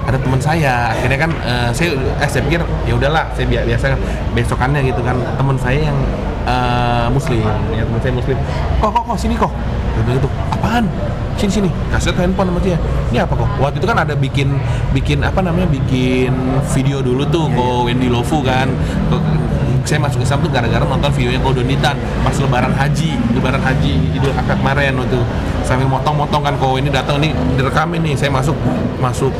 Ada teman saya. Akhirnya kan saya pikir ya udahlah, saya biasa kan besokannya gitu kan, teman saya yang muslim, ya teman saya muslim. Kok sini kok. Dia bilang gitu, apaan? Sini kasih handphone sama dia. Ini apa kok? Waktu itu kan ada bikin video dulu tuh kok Wendy Lofu kan. Saya masuk Islam tuh gara-gara nonton videonya Kodonditan pas lebaran haji Idul Adha kemarin waktu sambil motong-motong kan Ko Wendy datang nih direkamin nih, saya masuk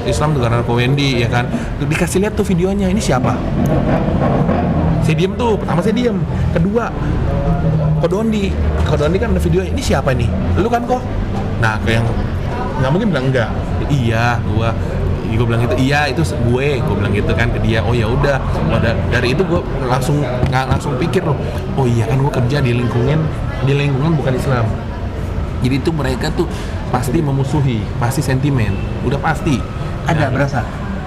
Islam tuh gara-gara Ko Wendy ya kan. Dikasih lihat tuh videonya, ini siapa? Saya diem tuh, pertama saya diem, kedua Kodondi kan ada videonya, ini siapa nih? Lu kan kok? Nah kayak yang nggak mungkin bilang enggak, iya gue bilang gitu, iya itu gue bilang gitu kan ke dia. Oh ya udah, dari itu gue langsung pikir loh, oh iya kan gue kerja di lingkungan bukan Islam, jadi itu mereka tuh pasti memusuhi, pasti sentimen, udah pasti Ada berasa.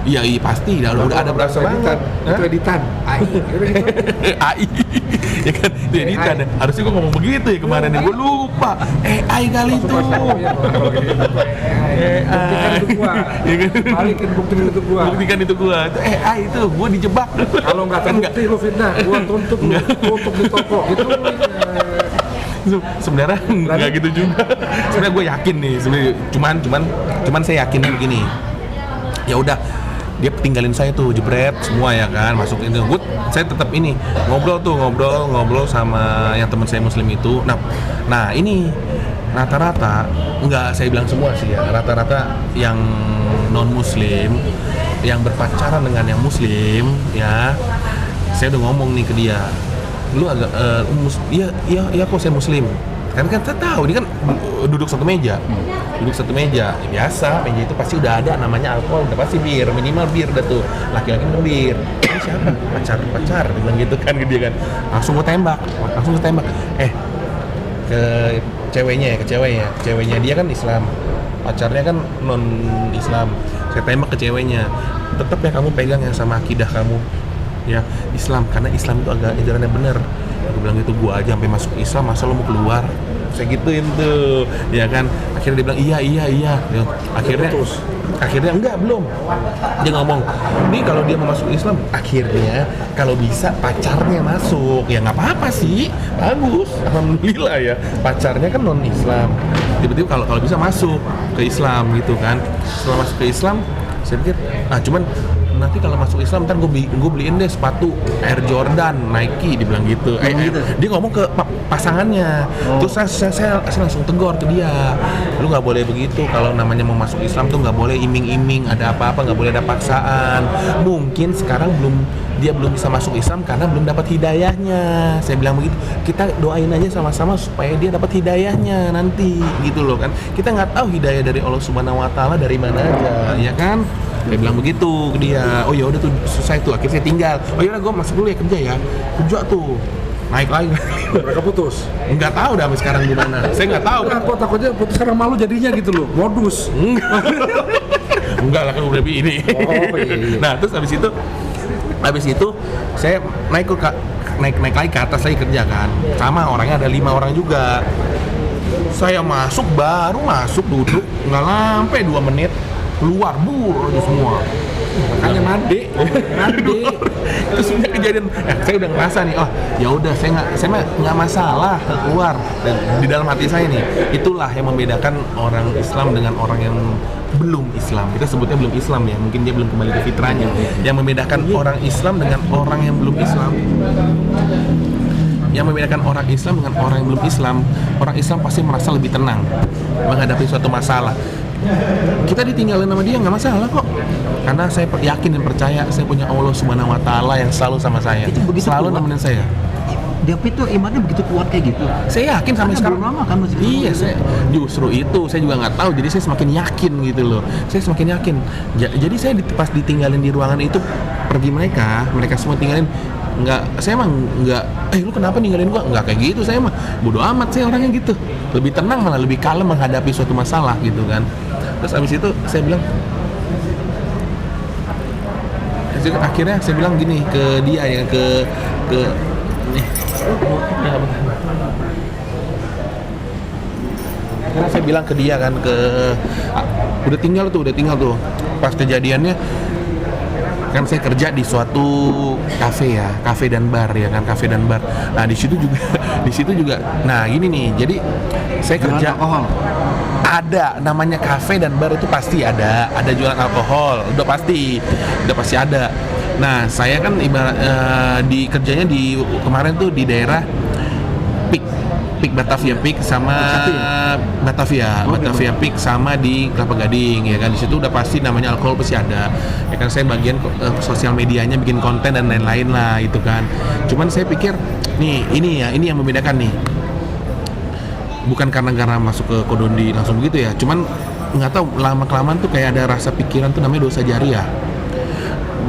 Iya pasti, udah ada berasa banget. Itu editan. AI ya kan, itu editan. Harusnya gue ngomong begitu ya kemarin, gue lupa. AI kali itu. Buktikan itu gua. Balikin Buktikan itu gua. Itu AI itu, gua dijebak. Kalau nggak terbukti lu fitnah, gua tuntut di toko gitu. Sebenarnya nggak gitu juga. Sebenarnya gue yakin nih, cuman saya yakin begini. Ya udah, dia tinggalin saya tuh, jebret semua ya kan, masuk itu. Saya tetap ini ngobrol sama yang teman saya muslim itu. Nah ini rata-rata, enggak saya bilang semua sih ya, rata-rata yang non muslim yang berpacaran dengan yang muslim ya, saya udah ngomong nih ke dia, lu agak iya kok saya muslim, karena kan saya tahu ini kan duduk satu meja ya, biasa meja itu pasti udah ada namanya alkohol, udah pasti minimal bir udah tuh, laki-laki minum bir. Ini siapa? pacar dia bilang gitu kan ke dia kan, langsung gue tembak ke ceweknya dia kan Islam, pacarnya kan non Islam. Saya tembak ke ceweknya, tetap ya kamu pegang yang sama akidah kamu ya, Islam, karena Islam itu agak ajarannya benar. Aku bilang gitu, gua aja sampai masuk Islam, masa lo mau keluar? Saya gituin tuh ya kan. Akhirnya dia bilang iya. Akhirnya enggak, belum. Dia ngomong, nih kalau dia mau masuk Islam, akhirnya kalau bisa pacarnya masuk. Ya nggak apa-apa sih, bagus, alhamdulillah ya. Pacarnya kan non Islam, tiba-tiba kalau bisa masuk ke Islam gitu kan. Setelah masuk ke Islam, saya pikir, cuman nanti kalau masuk Islam ntar gue beliin deh sepatu Air Jordan, Nike, dibilang gitu. Dia ngomong ke pasangannya. Terus saya langsung tegur ke dia, lu nggak boleh begitu, kalau namanya mau masuk Islam tuh nggak boleh iming-iming, ada apa-apa nggak boleh ada paksaan. Mungkin sekarang dia belum bisa masuk Islam karena belum dapat hidayahnya. Saya bilang begitu, kita doain aja sama-sama supaya dia dapat hidayahnya nanti gitu loh kan. Kita nggak tahu hidayah dari Allah Subhanahu Wa Taala dari mana aja, ya kan. Saya bilang begitu ke dia. Oh ya udah tuh, selesai tuh, akhirnya saya tinggal. Oh ya udah, gue masuk dulu ya kerja tuh, naik lagi. Mereka putus. Nggak tahu dah sampai sekarang gimana. Saya nggak tahu. Kok takutnya putus karena malu jadinya gitu loh, modus. Enggak lah, kan udah ini. Oh iya. Nah terus habis itu saya naik lagi ke atas lagi kerja kan, sama orangnya ada 5 orang juga. Saya baru masuk duduk, nggak sampai 2 menit keluar aja semua. makanya made terus punya kejadian saya udah ngerasa nih, oh ya udah saya nggak masalah keluar. Dan di dalam hati saya nih, itulah yang membedakan orang Islam dengan orang yang belum Islam. Kita sebutnya belum Islam ya, mungkin dia belum kembali ke fitrahnya. Yang membedakan orang Islam dengan orang yang belum Islam, yang membedakan orang Islam dengan orang yang belum Islam, orang Islam pasti merasa lebih tenang menghadapi suatu masalah. Kita ditinggalin sama dia nggak masalah kok, karena saya yakin dan percaya saya punya Allah Subhanahu Wa Taala yang selalu sama saya, selalu nemenin saya. David tuh imannya begitu kuat kayak gitu. Saya yakin sampai Karena sekarang. belum lama kan masih Iya, saya justru itu saya juga nggak tahu. Jadi saya semakin yakin gitu loh. Saya semakin yakin. Jadi saya pas ditinggalin di ruangan itu, pergi mereka semua tinggalin. Saya emang nggak. Lu kenapa ninggalin gua? Nggak kayak gitu. Saya mah bodo amat, saya orangnya gitu. Lebih tenang malah, lebih kalem menghadapi suatu masalah gitu kan. Terus abis itu saya bilang, akhirnya saya bilang gini ke dia ya, ke nih. Karena saya bilang ke dia kan, udah tinggal tuh pas kejadiannya kan saya kerja di suatu kafe dan bar ya kan, kafe dan bar. Nah di situ juga nah gini nih, jadi saya kerja ada namanya kafe dan bar itu pasti ada jualan alkohol, udah pasti ada. Nah saya kan di kerjanya di kemarin tuh di daerah Pik Batavia Pik sama Batavia Pik sama di Kelapa Gading ya kan. Di situ udah pasti namanya alkohol pasti ada ya kan. Saya bagian sosial medianya, bikin konten dan lain-lain lah itu kan. Cuman saya pikir nih ini yang membedakan nih, bukan karena masuk ke Kodondi langsung begitu ya, cuman nggak tahu lama kelamaan tuh kayak ada rasa pikiran tuh namanya dosa jariah.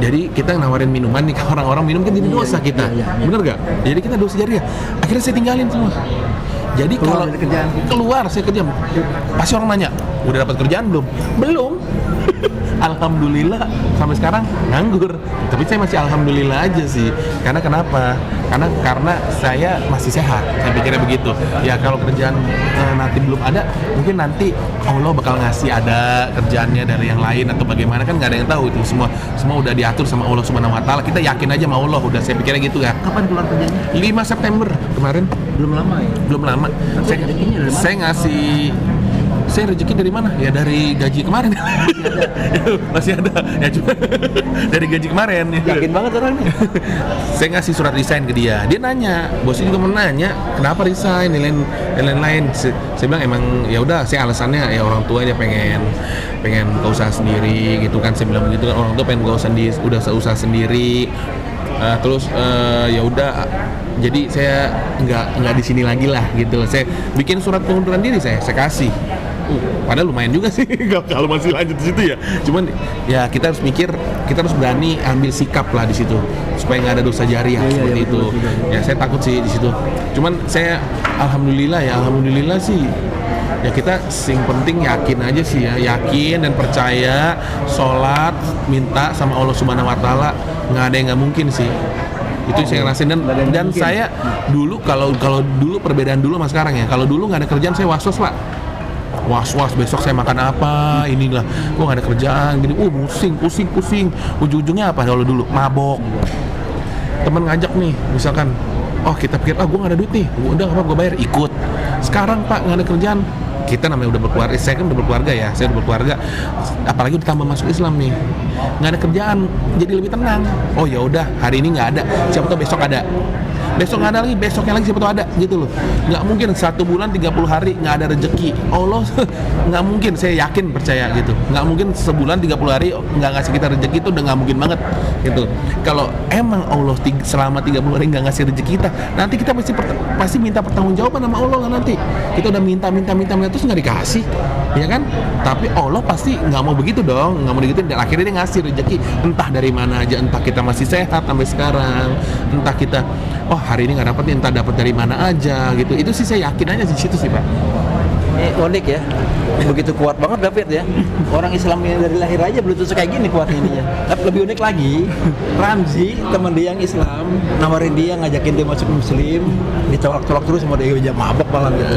Jadi kita nawarin minuman nih ke orang-orang, minum kan jadi dosa kita, bener gak? Jadi kita dosa jariah. Akhirnya saya tinggalin semua. Jadi kalau keluar saya kerja, pasti orang nanya, udah dapat kerjaan belum? Alhamdulillah sampai sekarang nganggur. Tapi saya masih alhamdulillah aja sih. Karena kenapa? Karena saya masih sehat. Saya pikirnya begitu. Ya kalau kerjaan nanti belum ada, mungkin nanti Allah bakal ngasih ada kerjaannya dari yang lain atau bagaimana, kan nggak ada yang tahu itu. Semua udah diatur sama Allah Subhanahu Wa Taala. Kita yakin aja sama Allah. Udah, saya pikirnya gitu ya. Kapan keluar kerjanya? 5 September kemarin. Belum lama ya? Belum lama. Saya rezeki dari mana? Ya dari gaji kemarin. Masih ada. Ya cuma dari gaji kemarin. Yakin banget orangnya. Saya ngasih surat resign ke dia. Dia nanya, bosnya juga mau nanya, kenapa resign dan lain-lain. Saya bilang emang ya udah, saya alasannya ya orang tua aja pengen buka usaha sendiri gitu kan. Saya bilang begitu kan, orang tua pengen udah usaha sendiri. Terus ya udah, jadi saya nggak di sini lagi lah gitu. Saya bikin surat pengunduran diri, saya kasih. Padahal lumayan juga sih kalau masih lanjut di situ ya. Cuman ya kita harus mikir, kita harus berani ambil sikap lah di situ supaya nggak ada dosa jariah seperti itu. Betul. Ya saya takut sih di situ. Cuman saya alhamdulillah sih. Ya kita sing penting yakin aja sih ya, yakin dan percaya, sholat, minta sama Allah Subhanahu Wa Taala, nggak ada yang nggak mungkin sih. Itu saya ngerasain dan saya dulu kalau dulu perbedaan dulu sama sekarang ya. Kalau dulu nggak ada kerjaan saya was-was Pak. Was-was besok saya makan apa, inilah gua nggak ada kerjaan gini, pusing. Ujung-ujungnya apa? Kalau dulu mabok, temen ngajak nih misalkan, oh kita pikir gua nggak ada duit nih, udah apa gua bayar, ikut. Sekarang Pak nggak ada kerjaan, kita namanya udah berkeluarga, saya kan udah berkeluarga ya, saya udah berkeluarga, apalagi ditambah masuk Islam nih, nggak ada kerjaan, jadi lebih tenang. Oh ya udah, hari ini nggak ada, siapa tahu besok ada. Besok nggak ada lagi, besoknya lagi siapa tahu ada gitu loh. Nggak mungkin 1 bulan 30 hari nggak ada rezeki. Allah nggak mungkin, saya yakin percaya gitu. Nggak mungkin sebulan 30 hari nggak ngasih kita rezeki, itu udah nggak mungkin banget gitu. Kalau emang Allah selama 30 hari nggak ngasih rezeki kita, nanti kita pasti minta pertanggungjawaban sama Allah kan nanti. Kita udah minta terus nggak dikasih, ya kan? Tapi Allah pasti nggak mau begitu dong, nggak mau begitu, dan akhirnya dia ngasih rezeki entah dari mana aja, entah kita masih sehat sampai sekarang, entah kita hari ini nggak dapat, entah dapat dari mana aja gitu. Itu sih saya yakin aja di situ sih Pak. unik ya. Begitu kuat banget David ya. Orang Islam yang dari lahir aja belum tentu kayak gini kuatnya ininya. Tapi lebih unik lagi, Ramzi teman dia yang Islam nawarin dia, ngajakin dia masuk Muslim, ditolak-tolak terus sama dia, aja mabok malam gitu.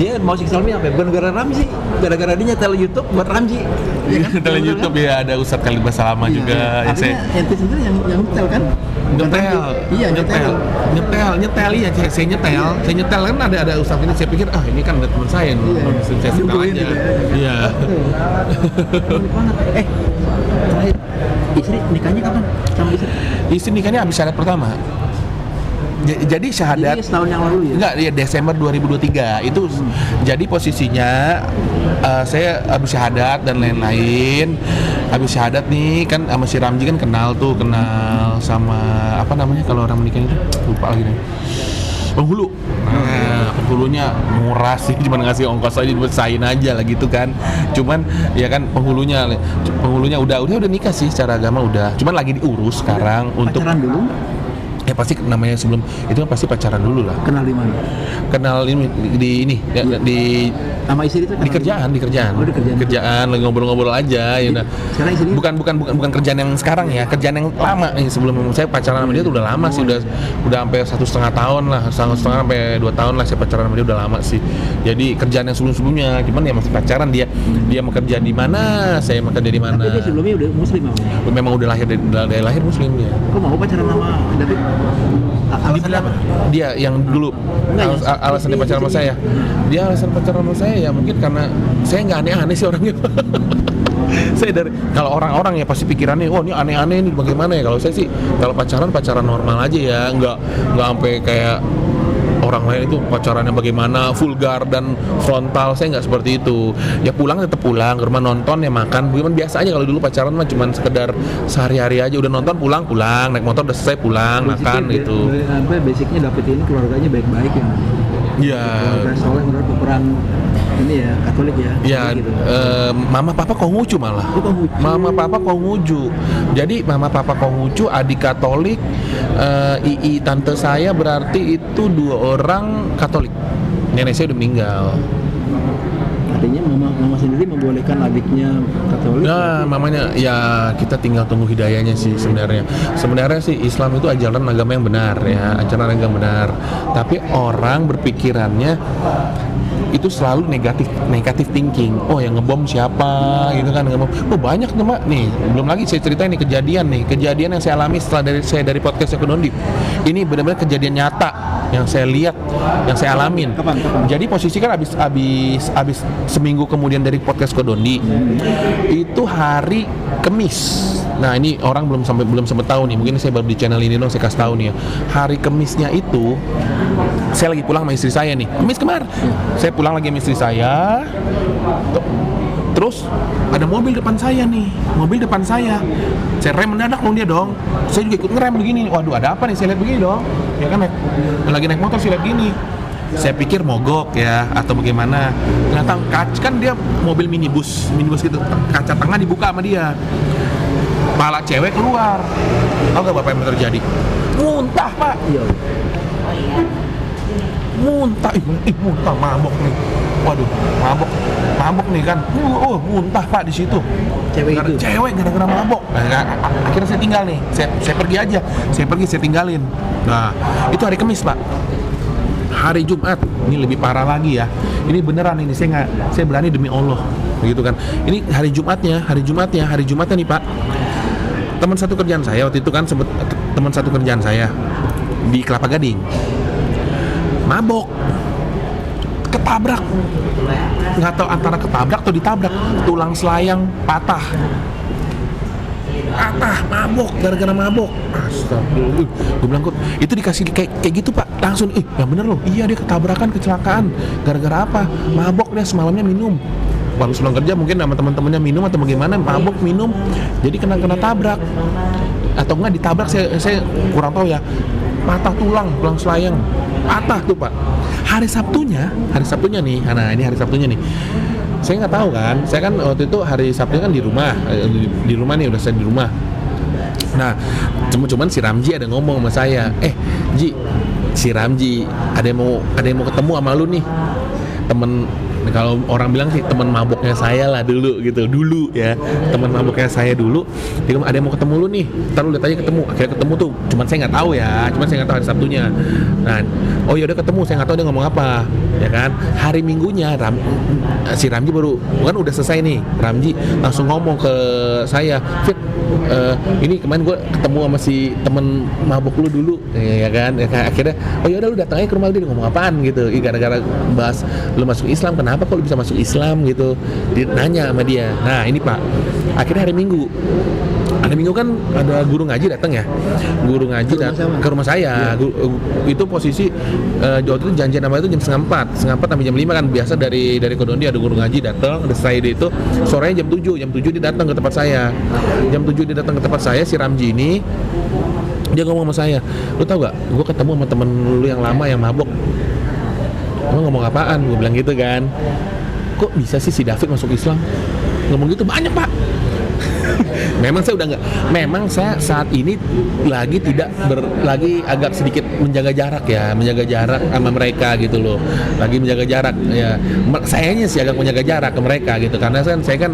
Dia masuk Islamnya apa? Bukan gara-gara Ramzi, gara-gara dia nyetel YouTube buat Ramzi. Ya kan? Nyetel YouTube ya, ada Ustadz Khalid Basalama juga. Iya. Artinya ente sendiri yang nyetel kan? Bukan Nyetel, Ramzi. Iya, nyetel. Iya, saya nyetel kan ada Ustadz ini, saya pikir ini kan ada teman saya, saya setel Nungguin aja. gitu ya. Iya. Unik banget. Terakhir istri nikahnya kapan? Sama istri? Istri nikahnya habis syahadat pertama. Jadi syahadat Jadi setahun yang lalu ya? Enggak, ya Desember 2023 itu. Jadi posisinya saya habis syahadat dan lain-lain. Habis syahadat nih kan sama si Ramji kan kenal sama apa namanya kalau orang menikah itu lupa lagi nih. Penghulu. Nah, penghulunya murah sih, cuma ngasih ongkos aja buat sain aja lah gitu kan. Cuman ya kan penghulunya udah nikah sih secara agama udah. Cuman lagi diurus sekarang untuk Pacaran dulu? Ya pasti namanya sebelum itu kan pasti pacaran dulu lah. Kenal di mana? Kenal ini di Sama istri itu kenal di kerjaan. Oh, di kerjaan. Kerjaan lagi ngobrol-ngobrol aja ya. Sekarang istrinya? Bukan kerjaan yang sekarang ya, kerjaan yang lama nih. Sebelum saya pacaran sama dia tuh udah lama sih, udah sampai 1,5 tahun lah, 1,5 sampai 2 tahun lah saya pacaran sama dia, udah lama sih. Jadi kerjaan yang sebelumnya, cuman ya masih pacaran dia mau kerja di mana, saya mau kerja di mana. Tapi dia sebelumnya udah muslim Memang udah lahir dari lahir muslim dia. Kok mau pacaran sama David? Alasannya apa? Dia yang dulu alasan dia pacaran sama saya. Dia alasan pacaran sama saya ya mungkin karena saya nggak aneh-aneh sih orangnya. Saya dari kalau orang-orang ya pasti pikirannya, ini aneh-aneh ini bagaimana ya. Kalau saya sih kalau pacaran normal aja ya, nggak sampai kayak orang lain itu pacarannya bagaimana vulgar dan frontal. Saya nggak seperti itu. Ya pulang tetap pulang, ke rumah nonton ya makan. Bukan biasa aja kalau dulu pacaran mah cuman sekedar sehari-hari aja, udah nonton pulang, naik motor udah selesai pulang, makan gitu. Basicnya David ini keluarganya baik-baik ya. Iya. Keluarga soleh menurut peperan ini ya Katolik ya. Ya, gitu. mama papa Konghucu malah. Oh, Konghucu. Mama papa Konghucu. Jadi mama papa Konghucu, adik Katolik, ii tante saya berarti itu 2 orang Katolik. Nenek saya udah meninggal. Artinya mama sendiri membolehkan adiknya Katolik. Nah, mamanya ya kita tinggal tunggu hidayahnya sih sebenarnya. Sebenarnya sih Islam itu ajaran agama yang benar ya, ajaran agama benar. Tapi orang berpikirannya itu selalu negatif thinking. Oh, yang ngebom siapa gitu kan, ngebom. Oh, banyak tuh Mbak. Nih, belum lagi saya ceritain nih kejadian yang saya alami setelah dari podcast Kodondip. Ini benar-benar kejadian nyata yang saya lihat, yang saya alamin. Kapan? Jadi posisi kan habis seminggu kemudian dari podcast Kodondi. Itu hari Kamis. Nah, ini orang belum sempat tahu nih. Mungkin saya baru di channel ini dong saya kasih tahu nih ya. Hari Kamisnya itu saya lagi pulang sama istri saya nih. Kamis kemarin. Saya pulang lagi sama istri saya. Terus ada mobil depan saya nih. Saya rem mendadak dong dia dong. Saya juga ikut ngerem begini. Waduh, ada apa nih? Saya lihat begini dong. Ya kan lagi naik motor saya lihat gini. Saya pikir mogok ya atau bagaimana. Ternyata kan dia mobil minibus gitu. Kaca tengah dibuka sama dia. Kepala cewek keluar. Tahu gak Bapak yang terjadi? Muntah, Pak. Iya. Muntah, muntah, mabok nih. Waduh, mabok nih kan. Muntah Pak di situ. Cewek gara-gara mabok. Nah, akhirnya saya tinggal nih. Saya pergi aja. Saya tinggalin. Nah, itu hari Kamis, Pak. Hari Jumat, ini lebih parah lagi ya. Ini beneran ini saya berani demi Allah, begitu kan. Ini hari Jumatnya nih, Pak. Teman satu kerjaan saya waktu itu kan di Kelapa Gading. Mabok, ketabrak, nggak tahu antara ketabrak atau ditabrak, tulang selayang patah, mabok, gara-gara mabok. Astagfirullah, gue bilang kok itu dikasih kayak gitu Pak, langsung, yang bener loh, iya dia ketabrakan, kecelakaan, gara-gara apa? Mabok, dia semalamnya minum, baru sebelum kerja mungkin sama teman-temannya minum atau bagaimana, mabok minum, jadi kena tabrak, atau enggak ditabrak, saya kurang tahu ya, patah tulang selayang. Patah tuh Pak. Hari Sabtunya nih. Nah, ini hari Sabtunya nih. Saya nggak tahu kan. Saya kan waktu itu hari Sabtunya kan di rumah nih, udah saya di rumah. Nah, cuman si Ramji ada ngomong sama saya. Ji, si Ramji ada yang mau ketemu sama lu nih. kalau orang bilang sih teman maboknya saya lah dulu gitu, dulu ya, teman maboknya saya dulu. Dia bilang, ada yang mau ketemu lu nih, ntar lu lihat aja ketemu. Akhirnya ketemu tuh, cuman saya nggak tahu ya, hari Sabtunya. Nah, oh ya udah ketemu, saya nggak tahu dia ngomong apa, ya kan. Hari Minggunya si Ramji baru, kan udah selesai nih, Ramji langsung ngomong ke saya, Fit, ini kemarin gue ketemu sama si temen mabuk lu dulu, ya kan. Akhirnya, oh ya udah lu datang aja ke rumah dia, ngomong apaan gitu. Gara-gara bahas lu masuk Islam, kenapa kok lu bisa masuk Islam gitu. Dia nanya sama dia. Nah ini Pak, akhirnya hari Minggu kan ada guru ngaji datang ya, guru ngaji ke rumah saya. Itu posisi waktu itu janjian nama itu jam setengah 4 sampai jam 5 kan, biasa dari Kodondi ada guru ngaji datang. Ada saya itu sorenya jam 7 dia datang ke tempat saya. Jam 7 dia datang ke tempat saya, si Ramji ini dia ngomong sama saya, lu tau gak, gue ketemu sama temen lu yang lama yang mabok. Lu ngomong apaan? Gue bilang gitu kan. Kok bisa sih si David masuk Islam? Ngomong gitu banyak Pak. Memang saya saat ini lagi lagi agak sedikit menjaga jarak sama mereka gitu loh. Lagi menjaga jarak ya. Sayanya sih agak menjaga jarak ke mereka gitu, karena saya kan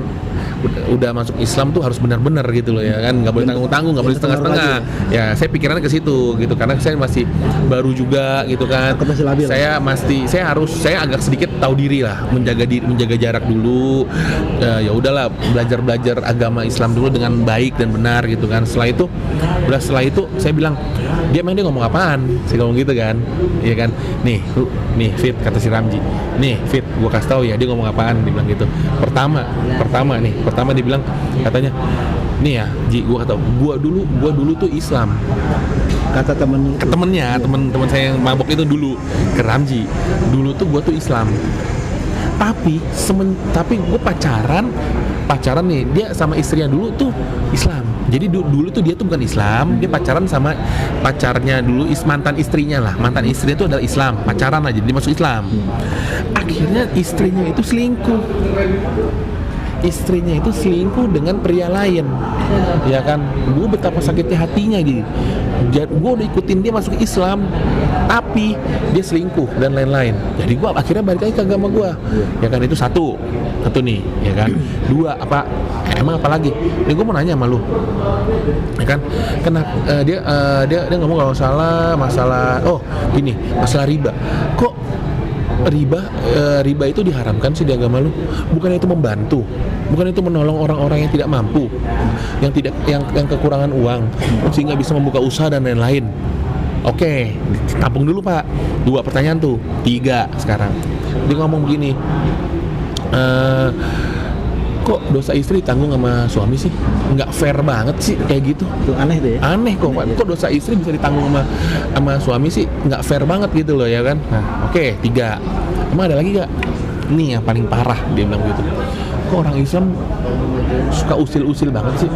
udah masuk Islam tuh harus benar-benar gitu loh ya kan, nggak boleh tanggung-tanggung, nggak boleh setengah-setengah ya. Saya pikirannya ke situ gitu, karena saya masih baru juga gitu kan. Saya agak sedikit tahu diri lah, menjaga jarak dulu. Ya udahlah, belajar agama Islam dulu dengan baik dan benar gitu kan. Setelah itu saya bilang, dia ngomong apaan? Saya ngomong gitu kan, iya kan. Nih Fit, kata si Ramji, nih Fit, gua kasih tahu ya dia ngomong apaan. Dia bilang gitu. Pertama dia bilang, katanya, nih ya Ji, gua dulu tuh Islam. Kata temen saya yang mabok itu dulu ke Ramji, dulu tuh gua tuh Islam. Tapi gue pacaran nih, dia sama istrinya dulu tuh Islam. Jadi dulu tuh dia tuh bukan Islam, dia pacaran sama pacarnya dulu, mantan istrinya lah. Mantan istrinya itu adalah Islam, pacaran aja dia masuk Islam. Akhirnya istrinya itu selingkuh dengan pria lain, ya kan. Gue betapa sakitnya hatinya gitu. Gue udah ikutin dia masuk Islam, tapi dia selingkuh dan lain-lain. Jadi gue akhirnya balik lagi ke agama gue, ya kan. Itu satu nih, ya kan. Dua, emang apa lagi? Ini gue mau nanya sama lu, ya kan. Kenapa dia ngomong kalau salah masalah riba. Kok riba itu diharamkan sih di agama lu? Bukan itu membantu, bukan itu menolong orang-orang yang tidak mampu, yang kekurangan uang sehingga bisa membuka usaha dan lain-lain. Oke, tampung dulu Pak. 2 pertanyaan tuh, 3 sekarang. Dia ngomong begini, kok dosa istri tanggung sama suami sih? Nggak fair banget sih kayak gitu. Tuh, aneh deh ya. Aneh kok Pak. Kok dosa istri bisa ditanggung sama suami sih? Nggak fair banget gitu loh ya kan. Nah, oke, 3. Emang ada lagi gak? Nih yang paling parah, dia bilang gitu. Kok orang Islam suka usil-usil banget sih?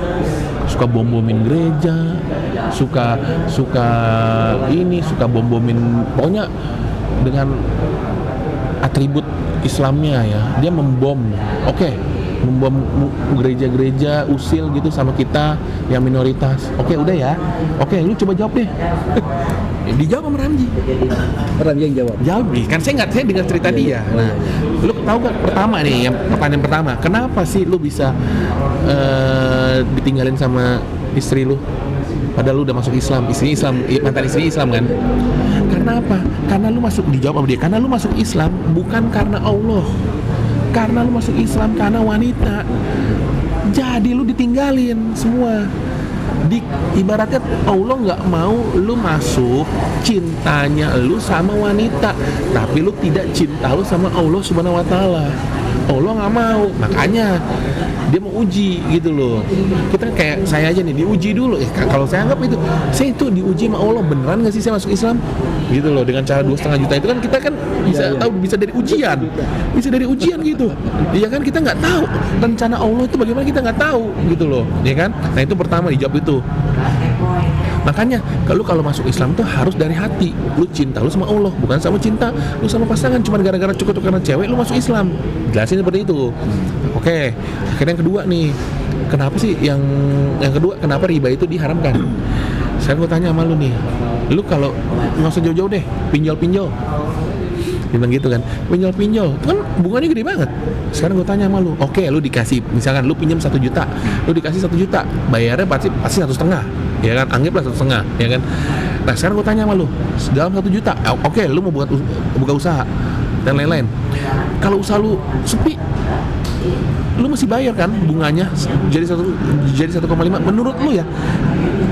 Suka bom-bomin gereja, suka bom-bomin, pokoknya dengan atribut Islamnya ya. Dia membom. Oke. Membom gereja-gereja, usil gitu sama kita yang minoritas. Oke, udah ya. Oke, lu coba jawab deh. Dijawab sama Ramji yang jawab. Kan saya dengar cerita dia. Nah, lu tahu gak pertanyaan pertama, kenapa sih lu bisa ditinggalin sama istri lu? Padahal lu udah masuk Islam, mantan istri Islam kan? Karena apa? Karena lu dijawab sama dia, karena lu masuk Islam bukan karena Allah. Karena lu masuk Islam karena wanita. Jadi lu ditinggalin semua. Ibaratnya Allah nggak mau lu masuk cintanya lu sama wanita, tapi lu tidak cinta lu sama Allah Subhanahu wa Ta'ala. Allah nggak mau, makanya dia mau uji gitu loh. Kita kayak saya aja nih, diuji dulu. Kalau saya anggap saya itu diuji sama Allah, beneran nggak sih saya masuk Islam gitu loh. Dengan cara 2,5 juta itu kan kita kan bisa dari ujian gitu. Iya kan, kita nggak tahu rencana Allah itu bagaimana, kita nggak tahu gitu loh, ya kan. Nah itu pertama dijawab itu. Makanya kalau masuk Islam tuh harus dari hati. Lu cinta lu sama Allah, bukan sama cinta lu sama pasangan. Cuma gara-gara cukup karena cewek lu masuk Islam. Jelasin seperti itu. Oke. Akhirnya yang kedua nih, kenapa sih yang kedua, kenapa riba itu diharamkan? Saya mau tanya sama lu nih, lu kalau nggak usah jauh-jauh deh, pinjol Dia bilang gitu kan, pinjol kan bunganya gede banget. Sekarang gue tanya sama lu, oke, lu dikasih, misalkan lu pinjam 1 juta, lu dikasih 1 juta, bayarnya pasti 1,5, ya kan, anggaplah 1,5, ya kan. Nah sekarang gue tanya sama lu, dalam 1 juta, oke, lu mau buka usaha dan lain-lain. Kalau usaha lu sepi, lu mesti bayar kan bunganya jadi 1,5. Menurut lu ya,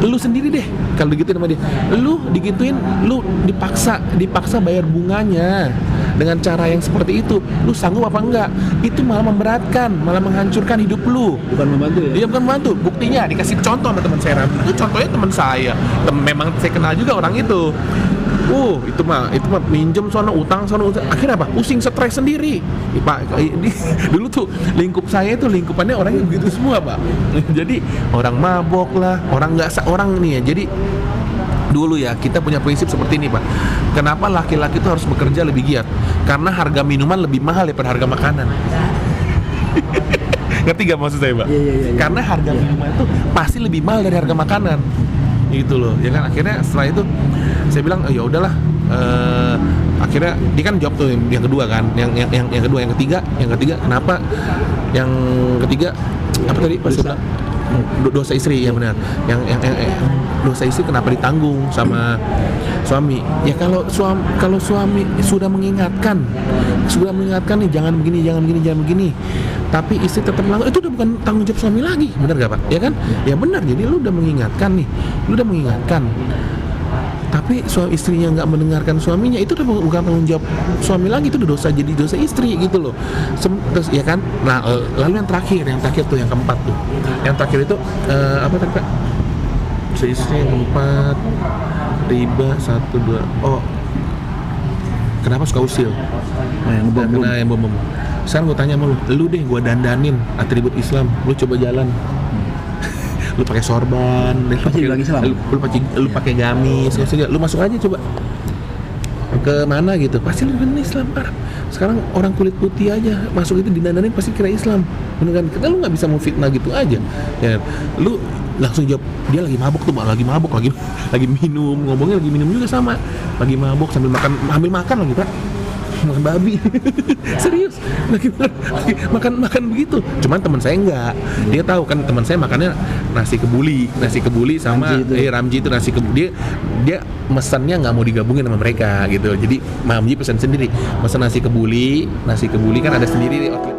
lu sendiri deh kalau digituin sama dia, lu digituin, lu dipaksa bayar bunganya dengan cara yang seperti itu, lu sanggup apa enggak? Itu malah memberatkan, malah menghancurkan hidup lu. Bukan membantu ya? Iya bukan membantu. Buktinya dikasih contoh sama teman saya, itu contohnya teman saya, memang saya kenal juga orang itu. Itu mah minjem sono, utang sono, akhirnya apa? Pusing, stres sendiri. Pak, dulu tuh lingkup saya itu lingkupannya orangnya begitu semua, Pak. Jadi orang mabok lah, orang nih ya. Jadi dulu ya kita punya prinsip seperti ini, Pak. Kenapa laki-laki itu harus bekerja lebih giat? Karena harga minuman lebih mahal daripada harga makanan. Ngerti gak maksud saya, Pak? Iya. Karena harga minuman itu pasti lebih mahal dari harga makanan. Gitu loh. Ya kan akhirnya setelah itu saya bilang ya udahlah. Akhirnya dia kan jawab tuh yang kedua kan, yang kedua, yang ketiga kenapa? Yang ketiga apa tadi? Pas bilang dosa istri, ya benar. Yang dosa istri kenapa ditanggung sama suami? Ya kalau suami sudah mengingatkan nih jangan begini, tapi istri tetap melanggar, itu udah bukan tanggung jawab suami lagi, benar gak Pak? Ya kan? Ya benar. Jadi lu udah mengingatkan, tapi istrinya nggak mendengarkan suaminya, itu udah bukan tanggung jawab suami lagi, itu udah jadi dosa istri gitu loh. Terus ya kan. Nah lalu yang terakhir tuh yang keempat tuh, yang terakhir itu apa tadi Pak? Dosa istri yang keempat, riba 1, 2. Kenapa suka usil? Yang bom. Sekarang gue tanya sama lu deh, gue dandanin atribut Islam, lu coba jalan. Lu pakai sorban, lu pakai gamis, lu masuk aja coba ke mana gitu, pasti lu kan Islam Arab. Sekarang orang kulit putih aja masuk itu didandanin pasti kira Islam, bener kan? Kita lu nggak bisa mau fitnah gitu aja, ya. Lu langsung jawab, dia lagi mabuk, lagi minum, ngomongnya lagi minum juga sama, lagi mabuk sambil makan lagi Pak. Makan babi. Serius, lagi makan begitu. Cuman teman saya enggak, dia tahu kan teman saya makannya nasi kebuli sama Ramji itu nasi kebuli. Dia mesennya nggak mau digabungin sama mereka gitu. Jadi Ramji pesan sendiri, pesan nasi kebuli kan ada sendiri di outlet.